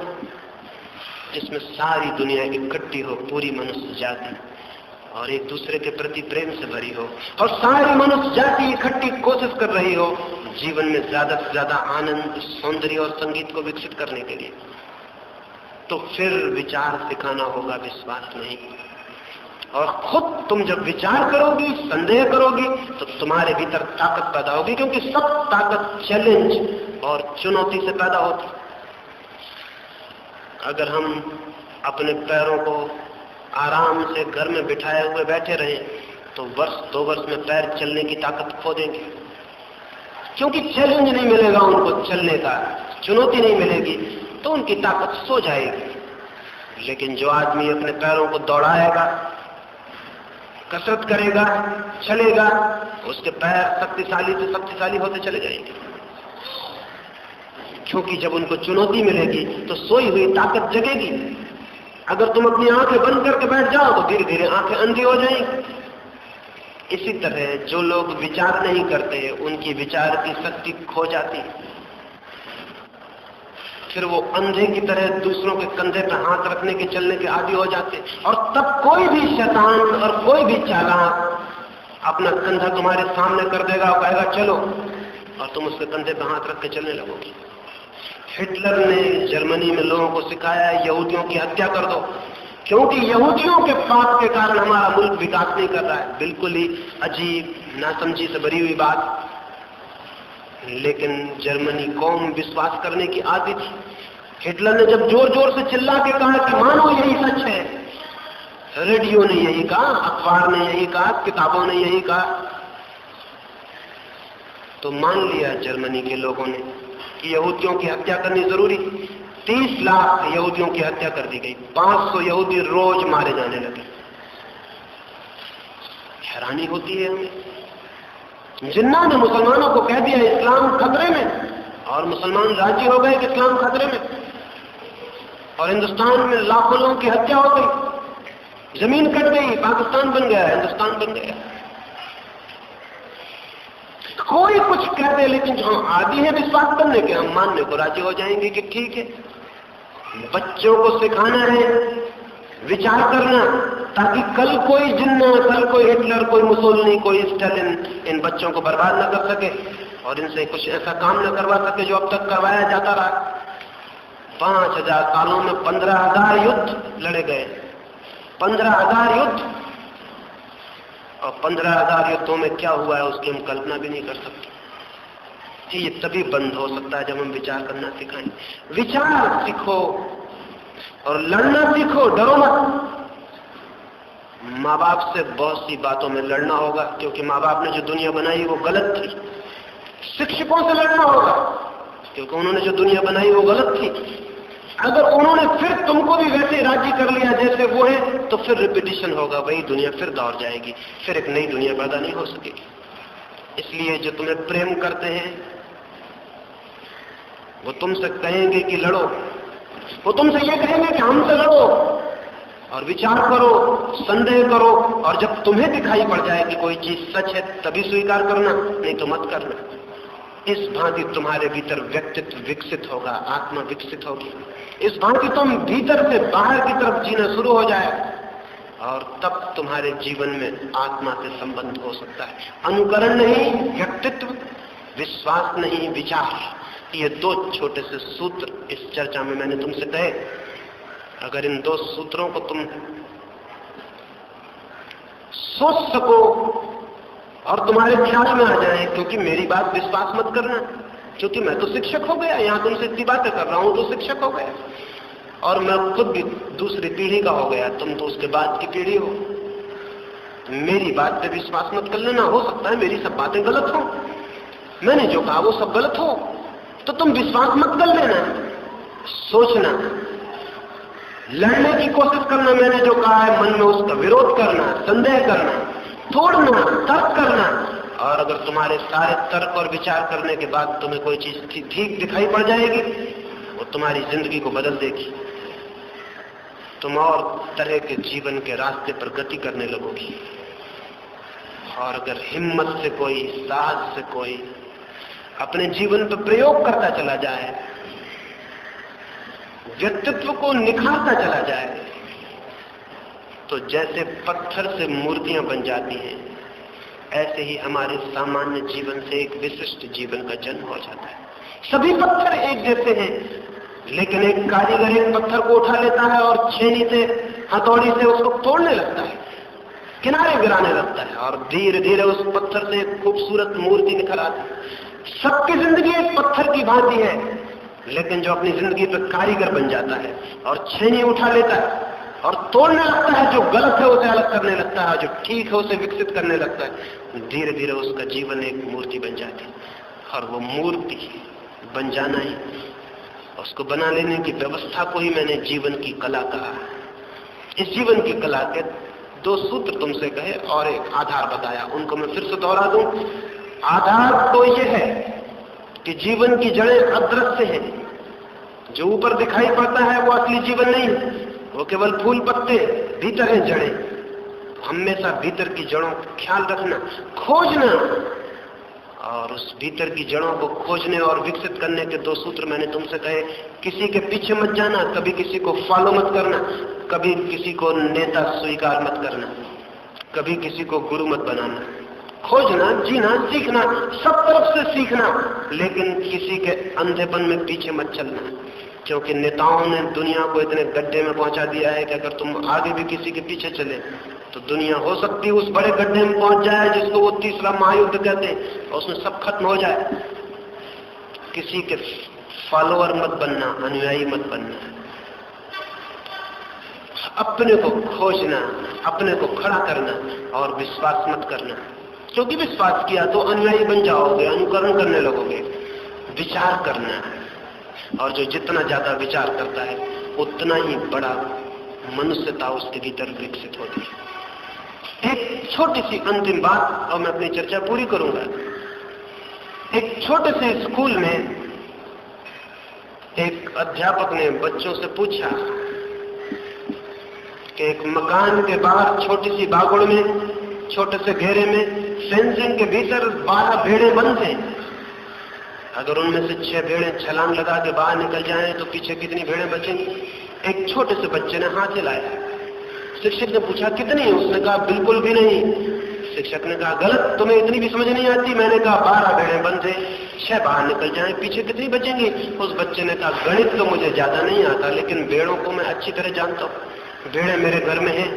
जिसमें सारी दुनिया इकट्ठी हो, पूरी मनुष्य जाति और एक दूसरे के प्रति प्रेम से भरी हो, और सारी मनुष्य जाति इकट्ठी कोशिश कर रही हो जीवन में ज्यादा से ज्यादा आनंद, सौंदर्य और संगीत को विकसित करने के लिए, तो फिर विचार सिखाना होगा, विश्वास नहीं। और खुद तुम जब विचार करोगी, संदेह करोगी, तो तुम्हारे भीतर ताकत पैदा होगी, क्योंकि सब ताकत चैलेंज और चुनौती से पैदा होती। अगर हम अपने पैरों को आराम से घर में बिठाए हुए बैठे रहे तो वर्ष 2 वर्ष में पैर चलने की ताकत खो देंगे, क्योंकि चैलेंज नहीं मिलेगा उनको चलने का, चुनौती नहीं मिलेगी, तो उनकी ताकत सो जाएगी। लेकिन जो आदमी अपने पैरों को दौड़ाएगा, कसरत करेगा, चलेगा, उसके पैर शक्तिशाली से शक्तिशाली होते चले जाएंगे, क्योंकि जब उनको चुनौती मिलेगी तो सोई हुई ताकत जगेगी। अगर तुम अपनी आंखें बंद करके बैठ जाओ तो धीरे धीरे आंखें अंधी हो जाएंगी। इसी तरह जो लोग विचार नहीं करते उनकी विचार की शक्ति खो जाती। फिर वो अंधे की तरह दूसरों के कंधे पर हाथ रखने के चलने के आदी हो जाते, और तब कोई भी शैतान और कोई भी चालाक अपना कंधा तुम्हारे सामने कर देगा और कहेगा चलो, और तुम उसके कंधे पर हाथ रख के चलने लगोगी। हिटलर ने जर्मनी में लोगों को सिखाया यहूदियों की हत्या कर दो, क्योंकि यहूदियों के पाप के कारण हमारा मुल्क विकास नहीं कर रहा है। बिल्कुल ही अजीब, नासमझी से भरी हुई बात, लेकिन जर्मनी कौम विश्वास करने की आदी थी। हिटलर ने जब जोर जोर से चिल्ला के कहा कि मानो यही सच है, रेडियो ने यही कहा, अखबार ने यही कहा, किताबों ने यही कहा, तो मान लिया जर्मनी के लोगों ने कि यहूदियों की हत्या करनी जरूरी। 30 लाख यहूदियों की हत्या कर दी गई, 500 यहूदी रोज मारे जाने लगे। हैरानी होती है हमें। जिन्ना ने मुसलमानों को कह दिया इस्लाम खतरे में, और मुसलमान राजी हो गए कि इस्लाम खतरे में, और हिंदुस्तान में लाखों लोगों की हत्या हो गई, जमीन कट गई, पाकिस्तान बन गया, हिंदुस्तान बन गया। कोई कुछ कह दे, लेकिन जो आदि है विश्वास करने के, हम मानने को राजी हो जाएंगे कि ठीक है। बच्चों को सिखाना है विचार करना, ताकि कल कोई जिन्ना, कल कोई हिटलर, कोई मुसोलिनी, कोई स्टालिन इन बच्चों को बर्बाद न कर सके और इनसे कुछ ऐसा काम न करवा सके जो अब तक करवाया जाता रहा। 5000 सालों में 15,000 युद्ध लड़े गए, 15,000 युद्ध, और 15,000 युद्धों में क्या हुआ है उसकी हम कल्पना भी नहीं कर सकते। ये तभी बंद हो सकता है जब हम विचार करना सिखाएं। विचार सीखो और लड़ना सीखो, डरो मत। माँ बाप से बहुत सी बातों में लड़ना होगा, क्योंकि माँ बाप ने जो दुनिया बनाई वो गलत थी। शिक्षकों से लड़ना होगा, क्योंकि उन्होंने जो दुनिया बनाई वो गलत थी। अगर उन्होंने फिर तुमको भी वैसे राजी कर लिया जैसे वो है, तो फिर रिपीटिशन होगा, वही दुनिया फिर दौड़ जाएगी, फिर एक नई दुनिया पैदा नहीं हो सकेगी। इसलिए जो तुम्हें प्रेम करते हैं वो तुमसे कहेंगे कि लड़ो, वो तुमसे ये कहेंगे कि हमसे लड़ो और विचार करो, संदेह करो, और जब तुम्हें दिखाई पड़ जाए कि कोई चीज सच है तभी स्वीकार करना, नहीं तो मत करना। इस भांति तुम्हारे भीतर व्यक्तित्व विकसित होगा, आत्मा विकसित होगी। इस भांति तुम भीतर से बाहर की तरफ जीना शुरू हो जाए, और तब तुम्हारे जीवन में आत्मा से संबंध हो सकता है। अनुकरण नहीं व्यक्तित्व, विश्वास नहीं विचार। ये 2 छोटे से सूत्र इस चर्चा में मैंने तुमसे कहे। अगर इन 2 सूत्रों को तुम सोच सको और तुम्हारे ख्याल में आ जाए, क्योंकि मेरी बात विश्वास मत करना, क्योंकि मैं तो शिक्षक हो गया, यहां तुमसे इतनी बातें कर रहा हूं तो शिक्षक हो गया, और मैं खुद भी दूसरी पीढ़ी का हो गया, तुम तो उसके बाद की पीढ़ी हो। मेरी बात पे विश्वास मत कर लेना। हो सकता है मेरी सब बातें गलत हो, मैंने जो कहा वो सब गलत हो, तो तुम विश्वास मत कर लेना। सोचना, लड़ने की कोशिश करना, मैंने जो कहा है मन में उसका विरोध करना, संदेह करना, तोड़ना, तर्क करना। और अगर तुम्हारे सारे तर्क और विचार करने के बाद तुम्हें कोई चीज ठीक दिखाई पड़ जाएगी, वो तुम्हारी जिंदगी को बदल देगी। तुम और तरह के जीवन के रास्ते पर गति करने लगोगी। और अगर हिम्मत से कोई, साहस से कोई अपने जीवन पर प्रयोग करता चला जाए, व्यक्तित्व को निखारता चला जाए, तो जैसे पत्थर से मूर्तियां बन जाती हैं, ऐसे ही हमारे सामान्य जीवन से एक विशिष्ट जीवन का जन्म हो जाता है। सभी पत्थर एक जैसे हैं, लेकिन एक कारीगर एक पत्थर को उठा लेता है और छेनी से, हथौड़ी से उसको तोड़ने लगता है, किनारे गिराने लगता है, और धीरे धीरे उस पत्थर से एक खूबसूरत मूर्ति निकल आती है। सबकी जिंदगी एक पत्थर की भांति है, लेकिन जो अपनी जिंदगी पर कारीगर बन जाता है और छेनी उठा लेता है और तोड़ने लगता है, जो गलत है उसे अलग करने लगता है, जो ठीक है उसे विकसित करने लगता है, धीरे धीरे उसका जीवन एक मूर्ति बन जाती है। और वो मूर्ति बन जाना ही, उसको बना लेने की व्यवस्था को ही मैंने जीवन की कला कहा। इस जीवन की कला के 2 सूत्र तुमसे कहे और एक आधार बताया, उनको मैं फिर से दोहरा दूं। आधार तो यह है कि जीवन की जड़ें अदृश्य हैं, जो ऊपर दिखाई पड़ता है वो असली जीवन नहीं, वो केवल फूल पत्ते, भीतर है जड़ें। हमेशा भीतर की जड़ों का ख्याल रखना, खोजना, और उस भीतर की जड़ों को खोजने और विकसित करने के 2 सूत्र मैंने तुमसे कहे। किसी के पीछे मत जाना, कभी किसी को फॉलो मत करना, कभी किसी को नेता स्वीकार मत करना, कभी किसी को गुरु मत बनाना। खोजना, जीना, सीखना, सब तरफ से सीखना, लेकिन किसी के अंधेपन में पीछे मत चलना, क्योंकि नेताओं ने दुनिया को इतने गड्ढे में पहुंचा दिया है कि अगर तुम आगे भी किसी के पीछे चले तो दुनिया हो सकती है उस बड़े गड्ढे में पहुंच जाए जिसको वो तीसरा महायुद्ध कहते हैं, और उसमें सब खत्म हो जाए। किसी के फॉलोअर मत बनना, अनुयायी मत बनना। अपने को खोजना, अपने को खड़ा करना और विश्वास मत करना, क्योंकि विश्वास किया तो अनुयायी बन जाओगे, अनुकरण करने लगोगे। विचार करना, और जो जितना ज्यादा विचार करता है उतना ही बड़ा मनुष्यता उसके भीतर विकसित होती है। एक छोटी सी अंतिम बात और मैं अपनी चर्चा पूरी करूंगा। एक छोटे से स्कूल में एक अध्यापक ने बच्चों से पूछा कि एक मकान के बाहर छोटी सी बागुड़ में, छोटे से घेरे में, फेंसिंग के भीतर 12 भेड़ें बंद हैं। अगर उनमें से 6 भेड़ें छलांग लगा के बाहर निकल जाएं तो पीछे कितनी भेड़ें बचेंगी? एक छोटे से बच्चे ने हाथ हिलाया। शिक्षक ने पूछा कितनी है? उसने कहा बिल्कुल भी नहीं। शिक्षक ने कहा गलत, तुम्हें इतनी भी समझ नहीं आती। मैंने कहा 12 भेड़ें बंद है, 6 बाहर निकल जाएं, पीछे कितनी बचेंगी? उस बच्चे ने कहा गणित तो मुझे ज्यादा नहीं आता, लेकिन भेड़ों को मैं अच्छी तरह जानता हूँ। भेड़ें मेरे घर में है,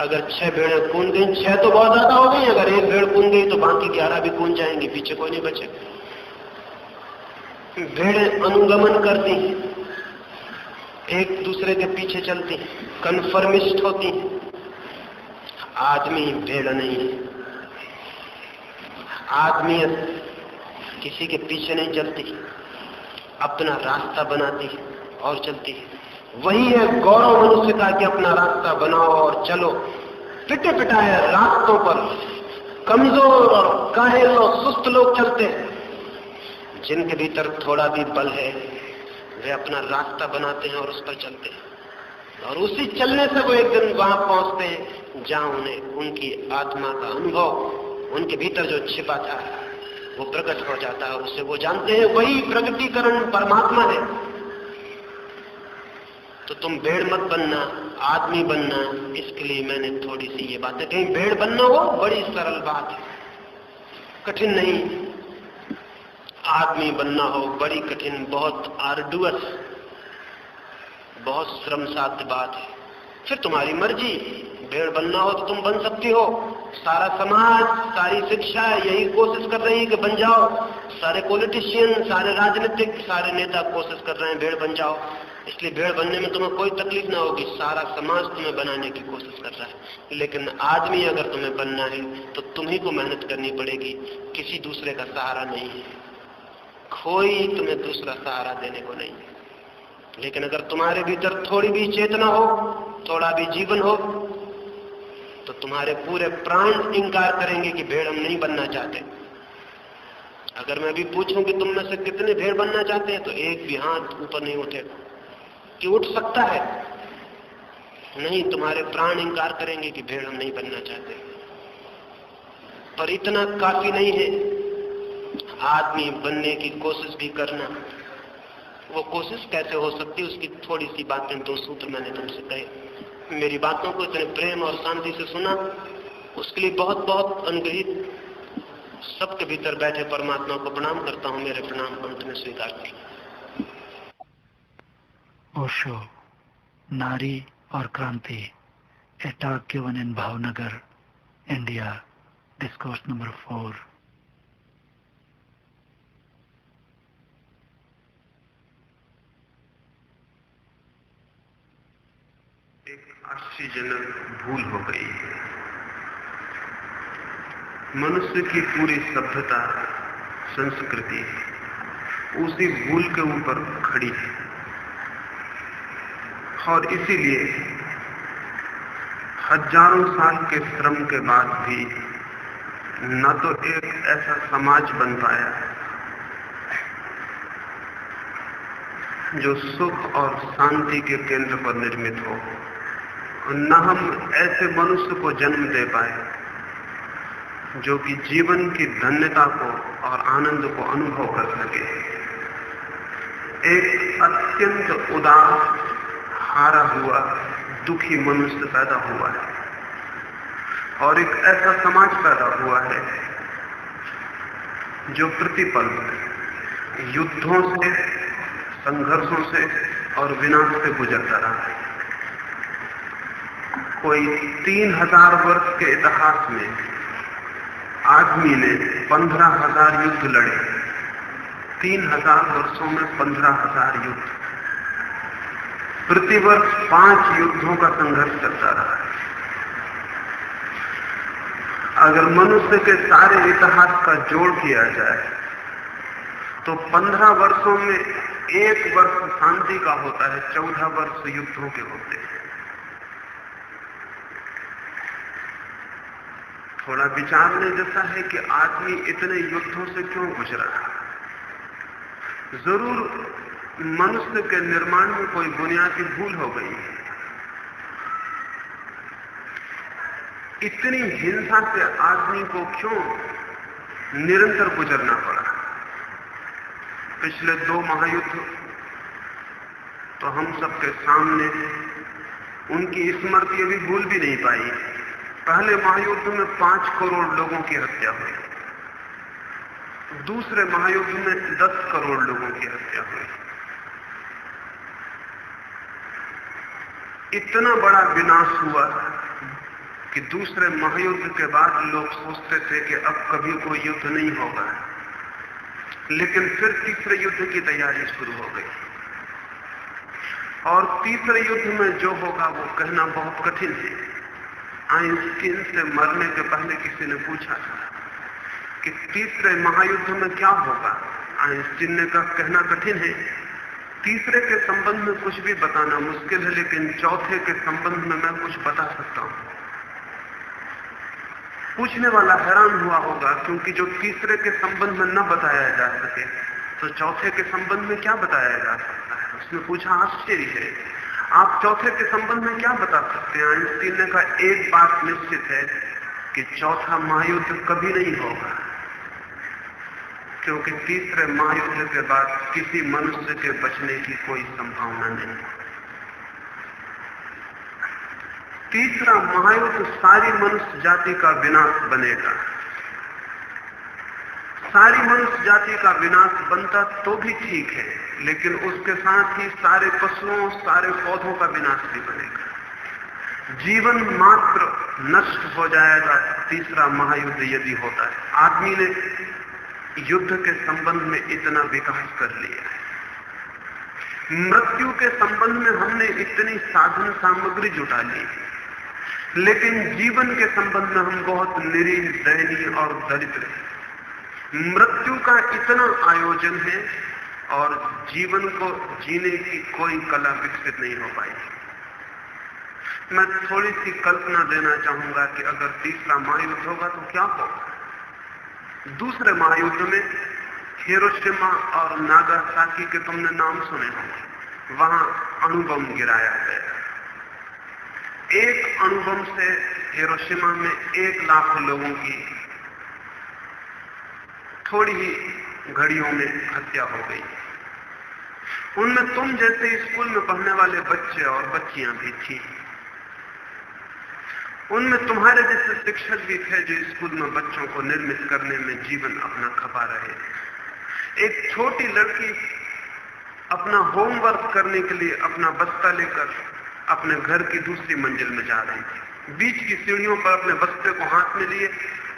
अगर 6 भेड़ें कूद गई, 6 तो बहुत ज्यादा हो गई, अगर 1 भेड़ कूद गई तो बाकी 11 भी कूद जाएंगी, पीछे कोई नहीं बचेगा। भेड़ें अनुगमन करती, एक दूसरे के पीछे चलती, कन्फर्मिस्ट होती। आदमी भेड़ नहीं है। आदमियत किसी के पीछे नहीं चलती, अपना रास्ता बनाती और चलती है। वही है गौरव मनुष्य का कि अपना रास्ता बनाओ और चलो। पिटे पिटाए रास्तों पर कमजोर और काहिल और सुस्त लोग चलते हैं। जिनके भीतर थोड़ा भी बल है वे अपना रास्ता बनाते हैं और उस पर चलते हैं, और उसी चलने से वो एक दिन वहां पहुंचते हैं जहां उन्हें उनकी आत्मा का अनुभव, उनके भीतर जो छिपा था वो प्रकट हो जाता है, और उससे वो जानते हैं वही प्रकटीकरण परमात्मा है। तो तुम भेड़ मत बनना, आदमी बनना। इसके लिए मैंने थोड़ी सी ये बातें कही। भेड़ बनना हो बड़ी सरल बात है, कठिन नहीं। आदमी बनना हो बड़ी कठिन, बहुत आर्डुअस, बहुत श्रम साध्य बात है। फिर तुम्हारी मर्जी, भेड़ बनना हो तो तुम बन सकती हो। सारा समाज, सारी शिक्षा यही कोशिश कर रही है कि बन जाओ। सारे पॉलिटिशियन, सारे राजनीतिक, सारे नेता कोशिश कर रहे हैं भेड़ बन जाओ। इसलिए भेड़ बनने में तुम्हें कोई तकलीफ ना होगी, सारा समाज तुम्हें बनाने की कोशिश कर रहा है। लेकिन आदमी अगर तुम्हें बनना है तो तुम्ही को मेहनत करनी पड़ेगी, किसी दूसरे का सहारा नहीं है, कोई तुम्हें दूसरा सहारा देने को नहीं है। लेकिन अगर तुम्हारे भीतर थोड़ी भी चेतना हो, थोड़ा भी जीवन हो, तो तुम्हारे पूरे प्राण इंकार करेंगे कि भेड़ हम नहीं बनना चाहते। अगर मैं भी पूछूं कि तुम में से कितने भेड़ बनना चाहते हैं तो एक भी हाथ ऊपर नहीं उठेगा। कि उठ सकता है? नहीं, तुम्हारे प्राण इंकार करेंगे कि भेड़ हम नहीं बनना चाहते। पर इतना काफी नहीं है आदमी बनने की कोशिश भी करना। वो कोशिश कैसे हो सकती है उसकी थोड़ी सी बातें, 2 सूत्र मैंने तुमसे कहे। मेरी बातों को इतने प्रेम और शांति से सुना, उसके लिए बहुत बहुत अनुग्रहित सबके भीतर बैठे परमात्मा को प्रणाम करता हूँ। मेरे प्रणाम को अंत में स्वीकार करना। ओशो, नारी और क्रांति, a talk given in Bhavnagar, India, discourse number 4. एक आश्चर्यजनक भूल हो गई है। मनुष्य की पूरी सभ्यता, संस्कृति उसी भूल के ऊपर खड़ी है, और इसीलिए हजारों साल के श्रम के बाद भी न तो एक ऐसा समाज बन पाया जो सुख और शांति के केंद्र पर निर्मित हो, और न हम ऐसे मनुष्य को जन्म दे पाए जो कि जीवन की धन्यता को और आनंद को अनुभव कर सके। एक अत्यंत उदास, हारा हुआ, दुखी मनुष्य पैदा हुआ है और एक ऐसा समाज पैदा हुआ है जो प्रतिपल युद्धों से, संघर्षों से और विनाश से गुजरता रहा है। कोई 3000 वर्ष के इतिहास में आदमी ने 15,000 युद्ध लड़े। 3000 वर्षों में 15,000 युद्ध, प्रतिवर्ष 5 युद्धों का संघर्ष चलता रहा है। अगर मनुष्य के सारे इतिहास का जोड़ किया जाए तो 15 वर्षों में 1 वर्ष शांति का होता है, 14 वर्ष युद्धों के होते हैं। थोड़ा विचारने जैसा है कि आदमी इतने युद्धों से क्यों गुजरा। जरूर मनुष्य के निर्माण में कोई बुनियादी भूल हो गई है। इतनी हिंसा से आदमी को क्यों निरंतर गुजरना पड़ा। पिछले 2 महायुद्ध तो हम सबके सामने, उनकी स्मृति अभी भूल भी नहीं पाई। पहले महायुद्ध में 5 करोड़ लोगों की हत्या हुई, दूसरे महायुद्ध में 10 करोड़ लोगों की हत्या हुई। इतना बड़ा विनाश हुआ कि दूसरे महायुद्ध के बाद लोग सोचते थे कि अब कभी कोई युद्ध नहीं होगा, लेकिन फिर तीसरे युद्ध की तैयारी शुरू हो गई। और तीसरे युद्ध में जो होगा वो कहना बहुत कठिन है। आइंस्टीन से मरने के पहले किसी ने पूछा कि तीसरे महायुद्ध में क्या होगा। आइंस्टीन ने कहा कहना कठिन है, तीसरे के संबंध में कुछ भी बताना मुश्किल है, लेकिन चौथे के संबंध में मैं कुछ बता सकता हूं। पूछने वाला हैरान हुआ होगा, क्योंकि जो तीसरे के संबंध में न बताया जा सके तो चौथे के संबंध में क्या बताया जा सकता है। उसने पूछा आश्चर्य है, आप चौथे के संबंध में क्या बता सकते हैं। आइंस्टीन ने कहा एक बात निश्चित है कि चौथा महायुद्ध कभी नहीं होगा, क्योंकि तीसरे महायुद्ध के बाद किसी मनुष्य के बचने की कोई संभावना नहीं। तीसरा महायुद्ध सारी मनुष्य जाति का विनाश बनेगा। सारी मनुष्य जाति का विनाश बनता तो भी ठीक है, लेकिन उसके साथ ही सारे पशुओं, सारे पौधों का विनाश भी बनेगा। जीवन मात्र नष्ट हो जाएगा तीसरा महायुद्ध यदि होता है। आदमी ने युद्ध के संबंध में इतना विकास कर लिया है, मृत्यु के संबंध में हमने इतनी साधन सामग्री जुटा ली, लेकिन जीवन के संबंध में हम बहुत निरीह, दयनीय और दरिद्र हैं। मृत्यु का इतना आयोजन है और जीवन को जीने की कोई कला विकसित नहीं हो पाई। मैं थोड़ी सी कल्पना देना चाहूंगा कि अगर तीसरा महायुद्ध होगा तो क्या होगा। दूसरे महायुद्ध में हिरोशिमा और नागासाकी के तुमने नाम सुने होंगे, वहां अणुबम गिराया गया। एक अणुबम से हिरोशिमा में 1 लाख लोगों की थोड़ी ही घड़ियों में हत्या हो गई। उनमें तुम जैसे स्कूल में पढ़ने वाले बच्चे और बच्चियां भी थी। उनमें तुम्हारे जैसे शिक्षक भी थे जो स्कूल में बच्चों को निर्मित करने में जीवन अपना खपा रहे। एक छोटी लड़की अपना होमवर्क करने के लिए अपना बस्ता लेकर अपने घर की दूसरी मंजिल में जा रही थी। बीच की सीढ़ियों पर अपने बस्ते को हाथ में लिए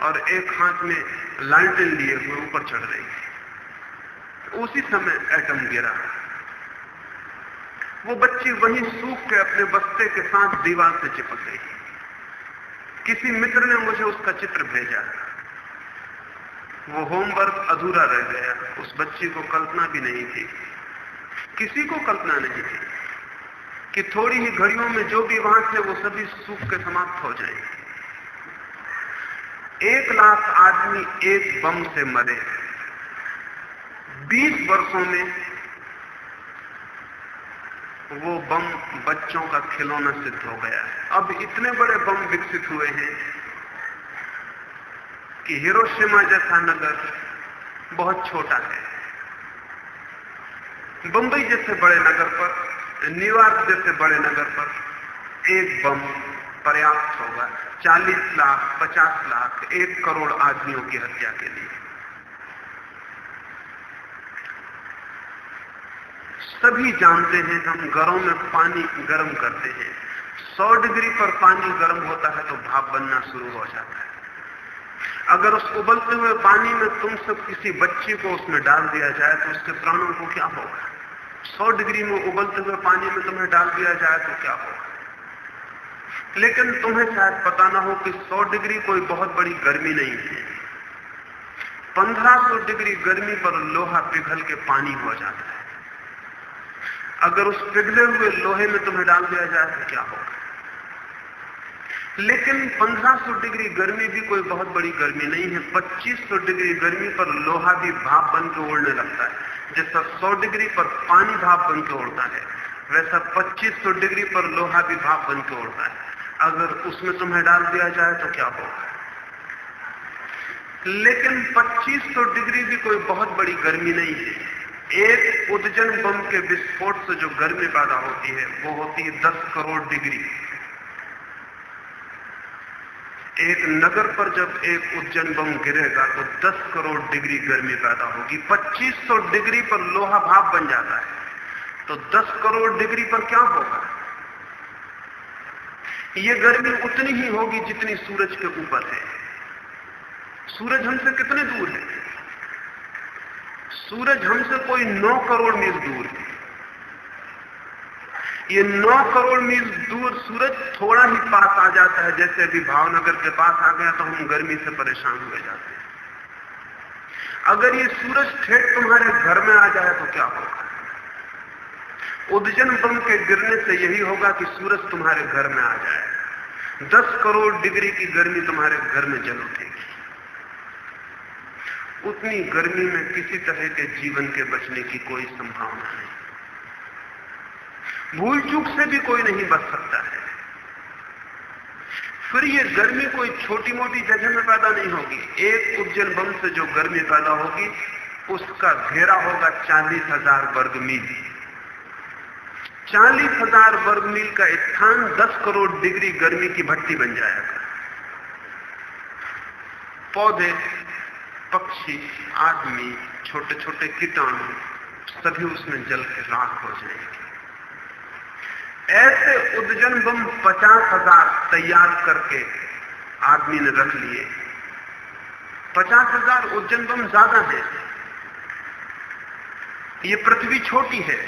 और एक हाथ में लालटेन लिए हुए ऊपर चढ़ रही थी। उसी समय एटम गिरा। वो बच्ची वहीं सूख के अपने बस्ते के साथ दीवार से चिपक गई। किसी मित्र ने मुझे उसका चित्र भेजा। वो होमवर्क अधूरा रह गया। उस बच्ची को कल्पना भी नहीं थी, किसी को कल्पना नहीं थी कि थोड़ी ही घड़ियों में जो भी वहां थे वो सभी सूख के समाप्त हो जाएंगे। 1 लाख आदमी एक बम से मरे। 20 वर्षों में वो बम बच्चों का खिलौना सिद्ध हो गया है। अब इतने बड़े बम विकसित हुए हैं कि हिरोशिमा जैसा नगर बहुत छोटा है, बंबई जैसे बड़े नगर पर, न्यूयॉर्क जैसे बड़े नगर पर एक बम पर्याप्त होगा 40 लाख, 50 लाख, 1 करोड़ आदमियों की हत्या के लिए। सभी जानते हैं, हम घरों में पानी गर्म करते हैं, 100 डिग्री पर पानी गर्म होता है तो भाप बनना शुरू हो जाता है। अगर उस उबलते हुए पानी में तुम सब किसी बच्चे को उसमें डाल दिया जाए तो उसके प्राणों को क्या होगा? 100 डिग्री में उबलते हुए पानी में तुम्हें डाल दिया जाए तो क्या होगा? लेकिन तुम्हें शायद पता ना हो कि 100 डिग्री कोई बहुत बड़ी गर्मी नहीं है। 1500 डिग्री गर्मी पर लोहा पिघल के पानी हो जाता है। अगर उस पिघले हुए लोहे में तुम्हें डाल दिया जाए तो क्या होगा? लेकिन 1500 डिग्री गर्मी भी कोई बहुत बड़ी गर्मी नहीं है। 2500 डिग्री गर्मी पर लोहा भी भाप बन के उड़ने लगता है। जैसा 100 डिग्री पर पानी भाप बन के उड़ता है, वैसा 2500 डिग्री पर लोहा भी भाप बन के उड़ता है। अगर उसमें तुम्हें डाल दिया जाए तो क्या होगा? लेकिन 2500 डिग्री भी कोई बहुत बड़ी गर्मी नहीं है। एक उद्जन बम के विस्फोट से जो गर्मी पैदा होती है वो होती है 10 करोड़ डिग्री। एक नगर पर जब एक उद्जन बम गिरेगा तो 10 करोड़ डिग्री गर्मी पैदा होगी। 2500 डिग्री पर लोहा भाप बन जाता है तो 10 करोड़ डिग्री पर क्या होगा? यह गर्मी उतनी ही होगी जितनी सूरज के ऊपर है। सूरज हमसे कितने दूर है? सूरज हमसे कोई 9 करोड़ मील दूर है। ये 9 करोड़ मील दूर सूरज थोड़ा ही पास आ जाता है। जैसे अभी भावनगर के पास आ गया तो हम गर्मी से परेशान हो जाते हैं। अगर ये सूरज ठेठ तुम्हारे घर में आ जाए तो क्या होगा? उद्जन बम के गिरने से यही होगा कि सूरज तुम्हारे घर में आ जाए। 10 करोड़ डिग्री की गर्मी तुम्हारे घर में जल उठेगी। उतनी गर्मी में किसी तरह के जीवन के बचने की कोई संभावना नहीं। भूल चूक से भी कोई नहीं बच सकता है। फिर ये गर्मी कोई छोटी मोटी जगह में पैदा नहीं होगी। एक उद्जन बम से जो गर्मी पैदा होगी उसका घेरा होगा 40,000 वर्ग मील। 40,000 वर्ग मील का स्थान 10 करोड़ डिग्री गर्मी की भट्टी बन जाएगा। पौधे, पक्षी, आदमी, छोटे छोटे कीटाणु सभी उसमें जल के राख हो जाएंगे। ऐसे उद्जन बम 50,000 तैयार करके आदमी ने रख लिए। 50,000 उद्जन बम ज्यादा है। ये पृथ्वी छोटी है।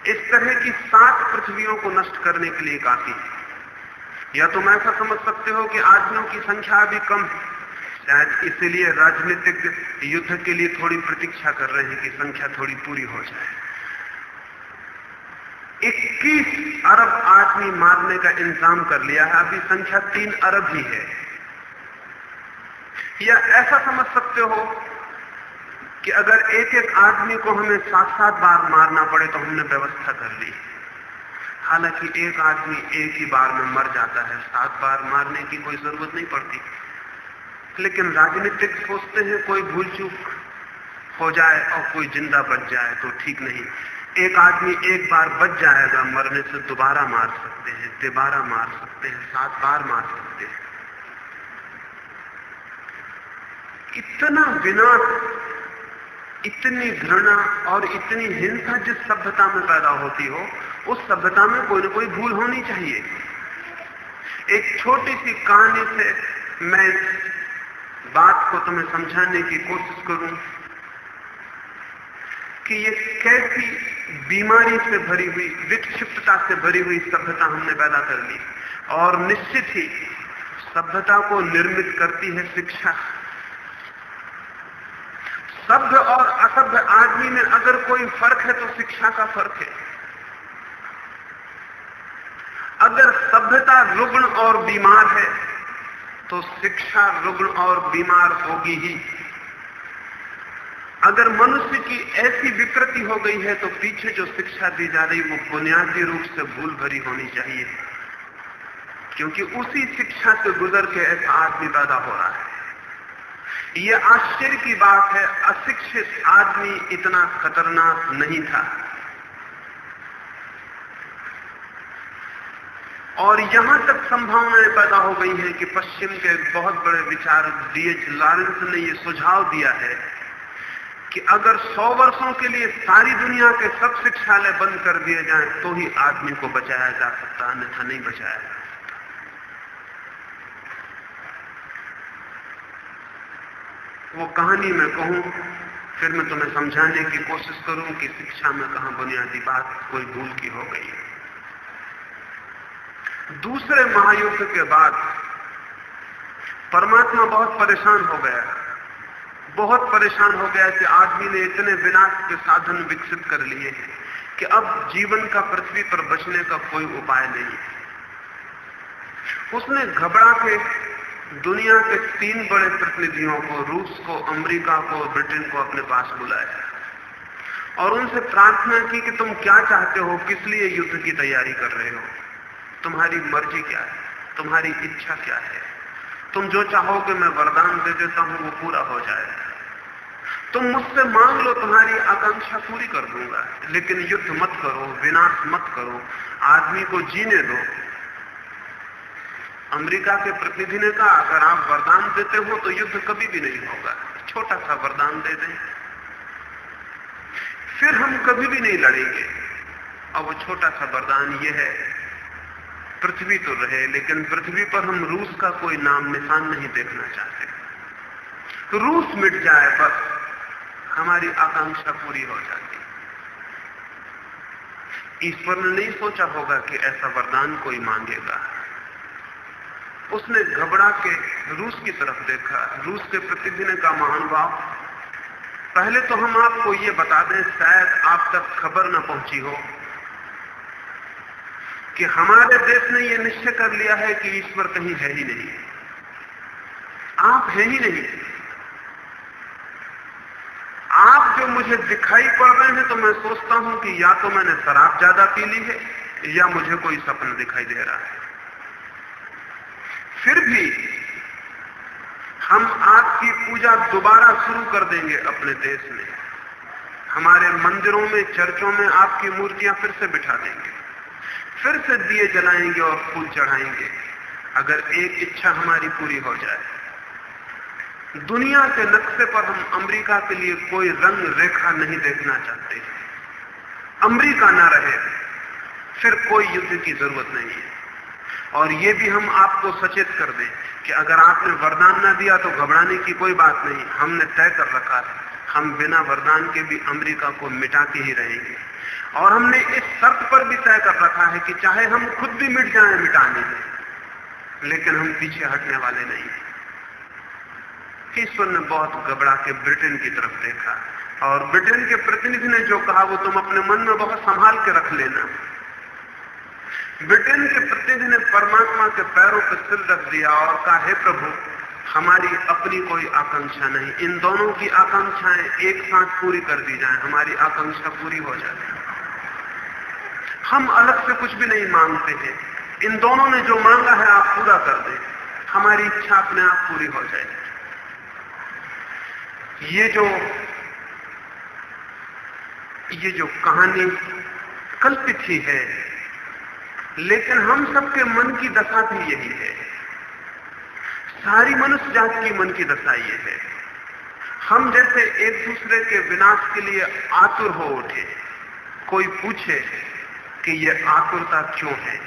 इस तरह की 7 पृथ्वियों को नष्ट करने के लिए काफी है। या तुम ऐसा समझ सकते हो कि आदमियों की संख्या अभी कम है, शायद इसीलिए राजनीतिक युद्ध के लिए थोड़ी प्रतीक्षा कर रहे हैं कि संख्या थोड़ी पूरी हो जाए। 21 अरब आदमी मारने का इंतजाम कर लिया है, अभी संख्या 3 अरब ही है। या ऐसा समझ सकते हो कि अगर एक एक आदमी को हमें 7-7 बार मारना पड़े तो हमने व्यवस्था कर ली। हालांकि एक आदमी एक ही बार में मर जाता है, 7 बार मारने की कोई जरूरत नहीं पड़ती। लेकिन राजनीतिक सोचते हैं कोई भूल चूक हो जाए और कोई जिंदा बच जाए तो ठीक नहीं। एक आदमी एक बार बच जाएगा मरने से, दोबारा मार सकते हैं, तिबारा मार सकते हैं, 7 बार मार सकते हैं। इतना विनाश, इतनी घृणा और इतनी हिंसा जिस सभ्यता में पैदा होती हो, उस सभ्यता में कोई न कोई भूल होनी चाहिए। एक छोटी सी कहानी से मैं इस बात को तुम्हें समझाने की कोशिश करूं कि ये कैसी बीमारी से भरी हुई, विक्षिप्तता से भरी हुई सभ्यता हमने पैदा कर ली। और निश्चित ही सभ्यता को निर्मित करती है शिक्षा। सभ्य और असभ्य आदमी में अगर कोई फर्क है तो शिक्षा का फर्क है। अगर सभ्यता रुग्ण और बीमार है तो शिक्षा रुग्ण और बीमार होगी ही। अगर मनुष्य की ऐसी विकृति हो गई है तो पीछे जो शिक्षा दी जा रही वो बुनियादी रूप से भूल भरी होनी चाहिए, क्योंकि उसी शिक्षा से गुजर के ऐसा आदमी पैदा हो रहा है। ये आश्चर्य की बात है, अशिक्षित आदमी इतना खतरनाक नहीं था। और यहां तक संभावनाएं पैदा हो गई हैं कि पश्चिम के बहुत बड़े विचारक D.H. लॉरेंस ने यह सुझाव दिया है कि अगर 100 वर्षों के लिए सारी दुनिया के सब शिक्षालय बंद कर दिए जाएं तो ही आदमी को बचाया जा सकता, अन्यथा नहीं बचाया जा सकता। वो कहानी मैं कहूं, फिर मैं तुम्हें समझाने की कोशिश करूं कि शिक्षा में कहां बुनियादी बात कोई भूल की हो गई है। दूसरे महायुद्ध के बाद परमात्मा बहुत परेशान हो गया, बहुत परेशान हो गया कि आदमी ने इतने विनाश के साधन विकसित कर लिए कि अब जीवन का पृथ्वी पर बचने का कोई उपाय नहीं। उसने घबरा के दुनिया के 3 बड़े प्रतिनिधियों को, रूस को, अमेरिका को, ब्रिटेन को अपने पास बुलाया और उनसे प्रार्थना की कि तुम क्या चाहते हो, किस लिए युद्ध की तैयारी कर रहे हो, तुम्हारी मर्जी क्या है, तुम्हारी इच्छा क्या है, तुम जो चाहोगे मैं वरदान दे देता हूं, वो पूरा हो जाएगा। तुम मुझसे मांग लो, तुम्हारी आकांक्षा पूरी कर दूंगा, लेकिन युद्ध मत करो, विनाश मत करो, आदमी को जीने दो। अमेरिका के प्रतिनिधि ने कहा, अगर आप वरदान देते हो तो युद्ध कभी भी नहीं होगा, छोटा सा वरदान दे दें, फिर हम कभी भी नहीं लड़ेंगे। और वो छोटा सा वरदान ये है, पृथ्वी तो रहे, लेकिन पृथ्वी पर हम रूस का कोई नाम निशान नहीं देखना चाहते। रूस मिट जाए बस हमारी आकांक्षा पूरी हो जाती। ईश्वर ने नहीं सोचा होगा कि ऐसा वरदान कोई मांगेगा। उसने घबरा के रूस की तरफ देखा। रूस के प्रतिनिधि ने कहा, महानुभाव, पहले तो हम आपको ये बता दें, शायद आप तक खबर न पहुंची हो कि हमारे देश ने यह निश्चय कर लिया है कि ईश्वर कहीं है ही नहीं, आप हैं ही नहीं। आप जो मुझे दिखाई पड़ रहे हैं तो मैं सोचता हूं कि या तो मैंने शराब ज्यादा पी ली है या मुझे कोई सपना दिखाई दे रहा है। फिर भी हम आपकी पूजा दोबारा शुरू कर देंगे अपने देश में। हमारे मंदिरों में, चर्चों में आपकी मूर्तियां फिर से बिठा देंगे, फिर से दिए जलाएंगे और फूल चढ़ाएंगे, अगर एक इच्छा हमारी पूरी हो जाए। दुनिया के नक्शे पर हम अमेरिका के लिए कोई रंग रेखा नहीं देखना चाहते। अमेरिका ना रहे फिर कोई युद्ध की जरूरत नहीं है। और ये भी हम आपको सचेत कर दें कि अगर आपने वरदान ना दिया तो घबराने की कोई बात नहीं। हमने तय कर रखा है, हम बिना वरदान के भी अमेरिका को मिटा के ही रहेंगे। और हमने इस शर्त पर भी तय कर रखा है कि चाहे हम खुद भी मिट जाएं मिटाने में, लेकिन हम पीछे हटने वाले नहीं। ईश्वर ने बहुत घबरा के ब्रिटेन की तरफ देखा और ब्रिटेन के प्रतिनिधि ने जो कहा वो तुम अपने मन में बहुत संभाल के रख लेना। ब्रिटेन के प्रतिनिधि ने परमात्मा के पैरों पर सिर रख दिया और कहा, हे प्रभु, हमारी अपनी कोई आकांक्षा नहीं, इन दोनों की आकांक्षाएं एक साथ पूरी कर दी जाएं, हमारी आकांक्षा पूरी हो जाए। हम अलग से कुछ भी नहीं मांगते हैं, इन दोनों ने जो मांगा है आप पूरा कर दें, हमारी इच्छा अपने आप पूरी हो जाए। ये जो कहानी कल्पित ही है, लेकिन हम सबके मन की दशा भी यही है। सारी मनुष्य जात की मन की दशा ये है। हम जैसे एक दूसरे के विनाश के लिए आतुर हो उठे। कोई पूछे कि ये आतुरता क्यों है,